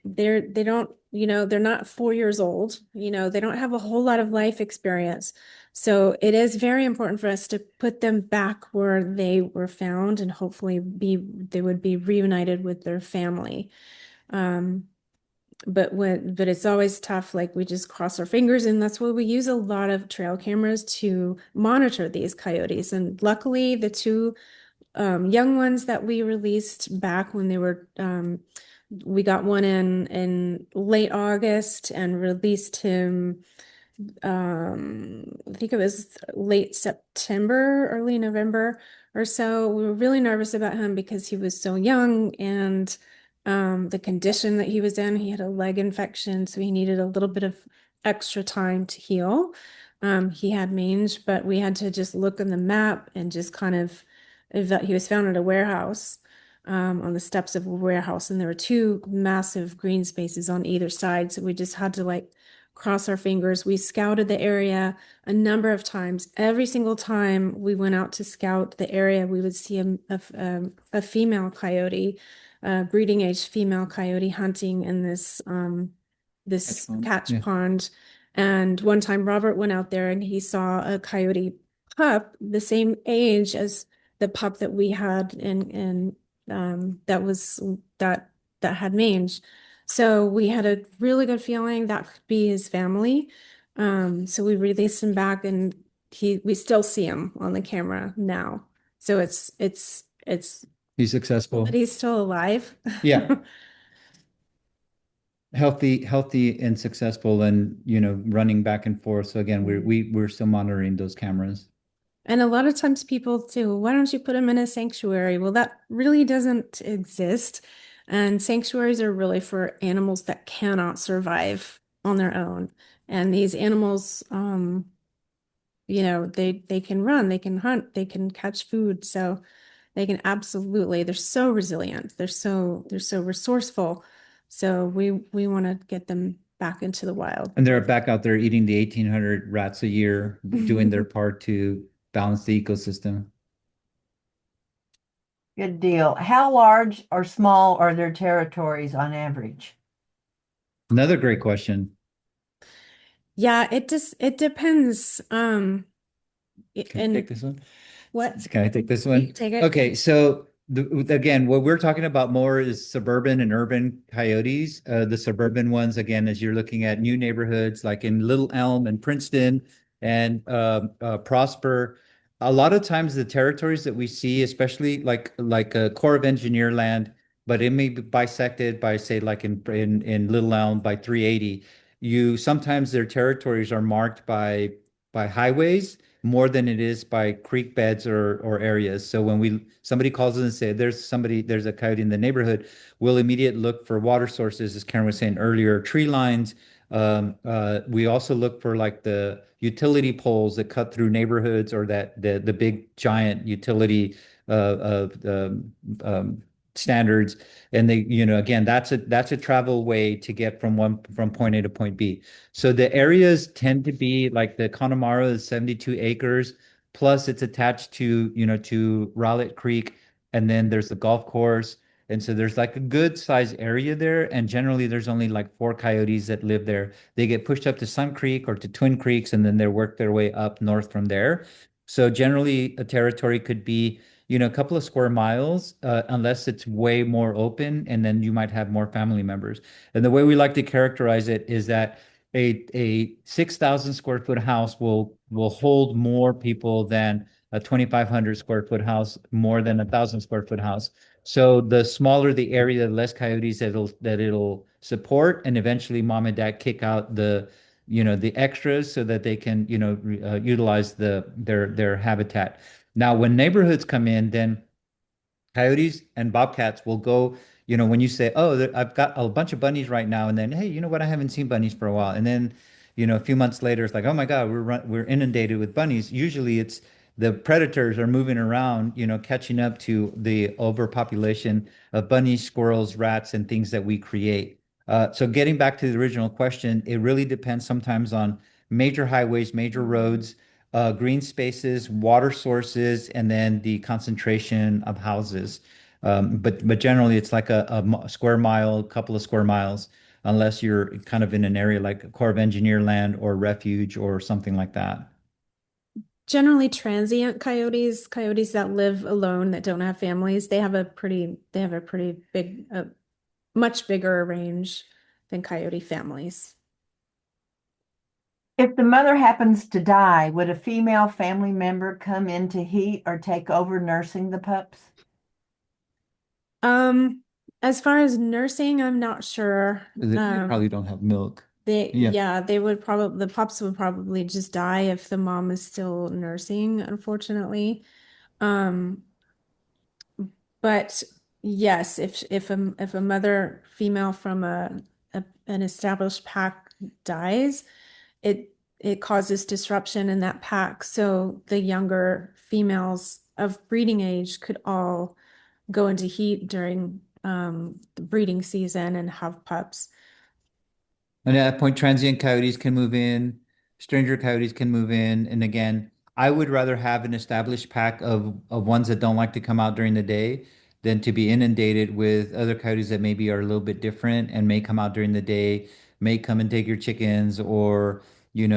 They don't, they're not 4 years old. They don't have a whole lot of life experience. So it is very important for us to put them back where they were found and hopefully they would be reunited with their family. Um, but it's always tough. Like we just cross our fingers, and that's why we use a lot of trail cameras to monitor these coyotes. And luckily, the two young ones that we released back when they were we got one in late August and released him I think it was late September, early November or so. We were really nervous about him because he was so young and the condition that he was in. He had a leg infection, so he needed a little bit of extra time to heal. He had mange, but we had to just look on the map and just kind of he was found at a warehouse. On the steps of a warehouse, and there were two massive green spaces on either side. So we just had to like cross our fingers. We scouted the area a number of times. Every single time we went out to scout the area, we would see a female coyote, breeding age female coyote hunting in this catch Yeah. pond. And one time Robert went out there and he saw a coyote pup the same age as the pup that we had and that was that had mange. So we had a really good feeling that could be his family. So we released him back and we still see him on the camera now. So it's He's that successful. he's still alive. Yeah. Healthy and successful and running back and forth. So again, we're still monitoring those cameras. And a lot of times people say, well, why don't you put them in a sanctuary? Well, that really doesn't exist. And sanctuaries are really for animals that cannot survive on their own. And these animals, they can run, they can hunt, they can catch food. So they can absolutely, they're so resilient. They're so resourceful. So we want to get them back into the wild. And they're back out there eating the 1,800 rats a year, doing their part to balance the ecosystem. Good deal. How large or small are their territories on average? Another great question. Yeah, it depends. Can I And take this one? what Can I take this you one? can take it. Okay, so again, what we're talking about more is suburban and urban coyotes. The suburban ones, again, as you're looking at new neighborhoods like in Little Elm and Princeton and Prosper, a lot of times the territories that we see, especially like a Corps of Engineer land, but it may be bisected by say like in Little Elm by 380. You sometimes their territories are marked by highways more than it is by creek beds or areas. So when somebody calls us and say there's a coyote in the neighborhood, we'll immediately look for water sources, as Karen was saying earlier, tree lines. We also look for like the utility poles that cut through neighborhoods or that the big giant utility standards. And again, that's a travel way to get from point A to point B. So the areas tend to be like the Connemara is 72 acres, plus it's attached to Rowlett Creek, and then there's the golf course. And so there's like a good size area there. And generally there's only like 4 coyotes that live there. They get pushed up to Sun Creek or to Twin Creeks, and then they work their way up north from there. So generally a territory could be a couple of square miles, unless it's way more open, and then you might have more family members. And the way we like to characterize it is that a 6,000 square foot house will hold more people than a 2,500 square foot house, more than 1,000 square foot house. So the smaller the area, the less coyotes that it'll support, and eventually mom and dad kick out the extras so that they can utilize their habitat. Now, when neighborhoods come in, then coyotes and bobcats will go, when you say, "Oh, I've got a bunch of bunnies right now," and then, "Hey, you know what? I haven't seen bunnies for a while." And then, a few months later, it's like, "Oh my God, we're inundated with bunnies." Usually, it's the predators are moving around, catching up to the overpopulation of bunnies, squirrels, rats, and things that we create. So, getting back to the original question, it really depends sometimes on major highways, major roads, green spaces, water sources, and then the concentration of houses. But generally, it's like a square mile, a couple of square miles, unless you're kind of in an area like a Corps of Engineer land or refuge or something like that. Generally transient coyotes that live alone that don't have families, they have a pretty big, much bigger range than coyote families. If the mother happens to die, would a female family member come in to heat or take over nursing the pups? Um, as far as nursing, I'm not sure. They probably don't have milk. Yeah. Yeah, the pups would probably just die if the mom is still nursing, unfortunately. Um, but yes, if a mother female from an established pack dies, it causes disruption in that pack. So the younger females of breeding age could all go into heat during the breeding season and have pups. And at that point, transient coyotes can move in, stranger coyotes can move in. And again, I would rather have an established pack of ones that don't like to come out during the day than to be inundated with other coyotes that maybe are a little bit different and may come out during the day, may come and take your chickens or, maybe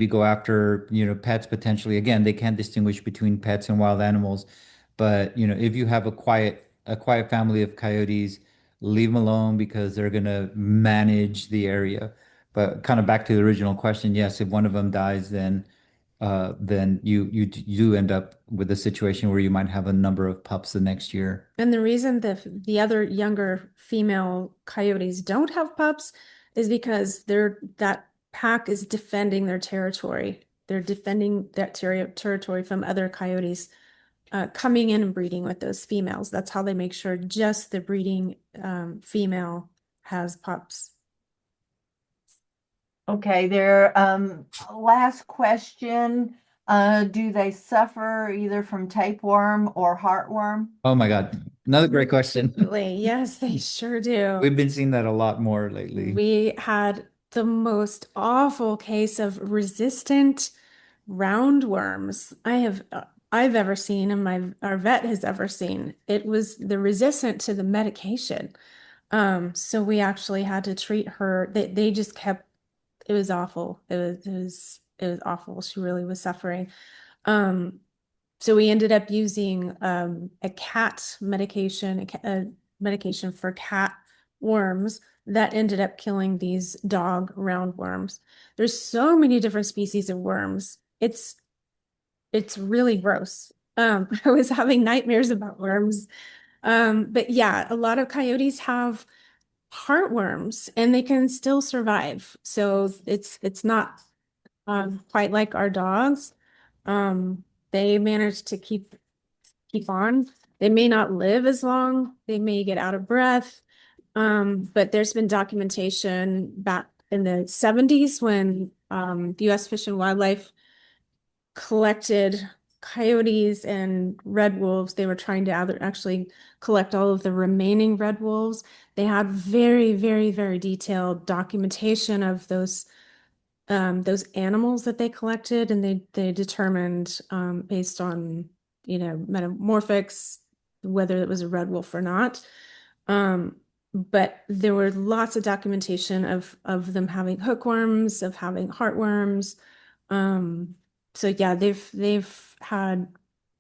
go after, pets potentially. Again, they can't distinguish between pets and wild animals. But, if you have a quiet family of coyotes, leave them alone because they're going to manage the area. But kind of back to the original question, yes, if one of them dies, then you do end up with a situation where you might have a number of pups the next year. And the reason the other younger female coyotes don't have pups is because that pack is defending their territory. they're defending that territory from other coyotes coming in and breeding with those females. That's how they make sure just the breeding female has pups. Okay, their last question. Do they suffer either from tapeworm or heartworm? Oh my God. Another great question. Absolutely. Yes, they sure do. We've been seeing that a lot more lately. We had the most awful case of resistant roundworms I've ever seen, and our vet has ever seen. It was the resistant to the medication. So we actually had to treat her. They just kept. It was awful. It was awful. She really was suffering. Um, so we ended up using a cat medication, a medication for cat worms that ended up killing these dog roundworms. There's so many different species of worms. It's really gross. I was having nightmares about worms. But yeah, a lot of coyotes have heartworms and they can still survive. So it's not quite like our dogs. They manage to keep on. They may not live as long. They may get out of breath. But there's been documentation back in the 70s when the U.S. Fish and Wildlife collected coyotes and red wolves. They were trying to actually collect all of the remaining red wolves. They had very, very, very detailed documentation of those animals that they collected, and they determined based on metamorphics whether it was a red wolf or not. But there were lots of documentation of them having hookworms, of having heartworms. So yeah, they've had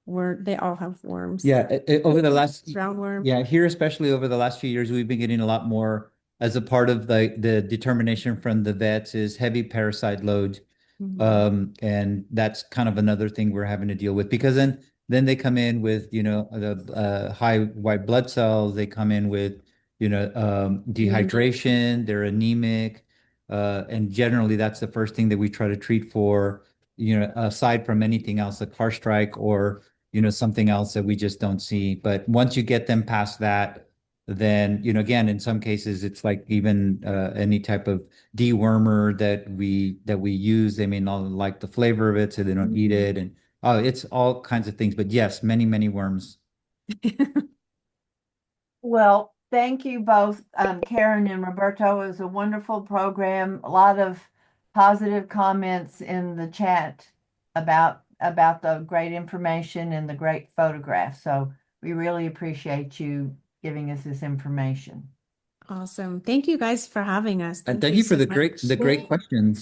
they all have worms. Yeah, over the last Roundworm. yeah, here especially over the last few years, we've been getting a lot more as a part of the determination from the vets is heavy parasite load. And that's kind of another thing we're having to deal with because then they come in with, the high white blood cells, they come in with, dehydration, they're anemic, and generally that's the first thing that we try to treat for, aside from anything else, a car strike or something else that we just don't see. But once you get them past that, then, again, in some cases, it's like even any type of dewormer that we use, they may not like the flavor of it, so they don't eat it. And oh, it's all kinds of things. But yes, many, many worms. Well, thank you both, Karin and Roberto. It was a wonderful program. A lot of positive comments in the chat about the great information and the great photographs. So we really appreciate you giving us this information. Awesome. Thank you guys for having us. And thank you for so the much. great questions.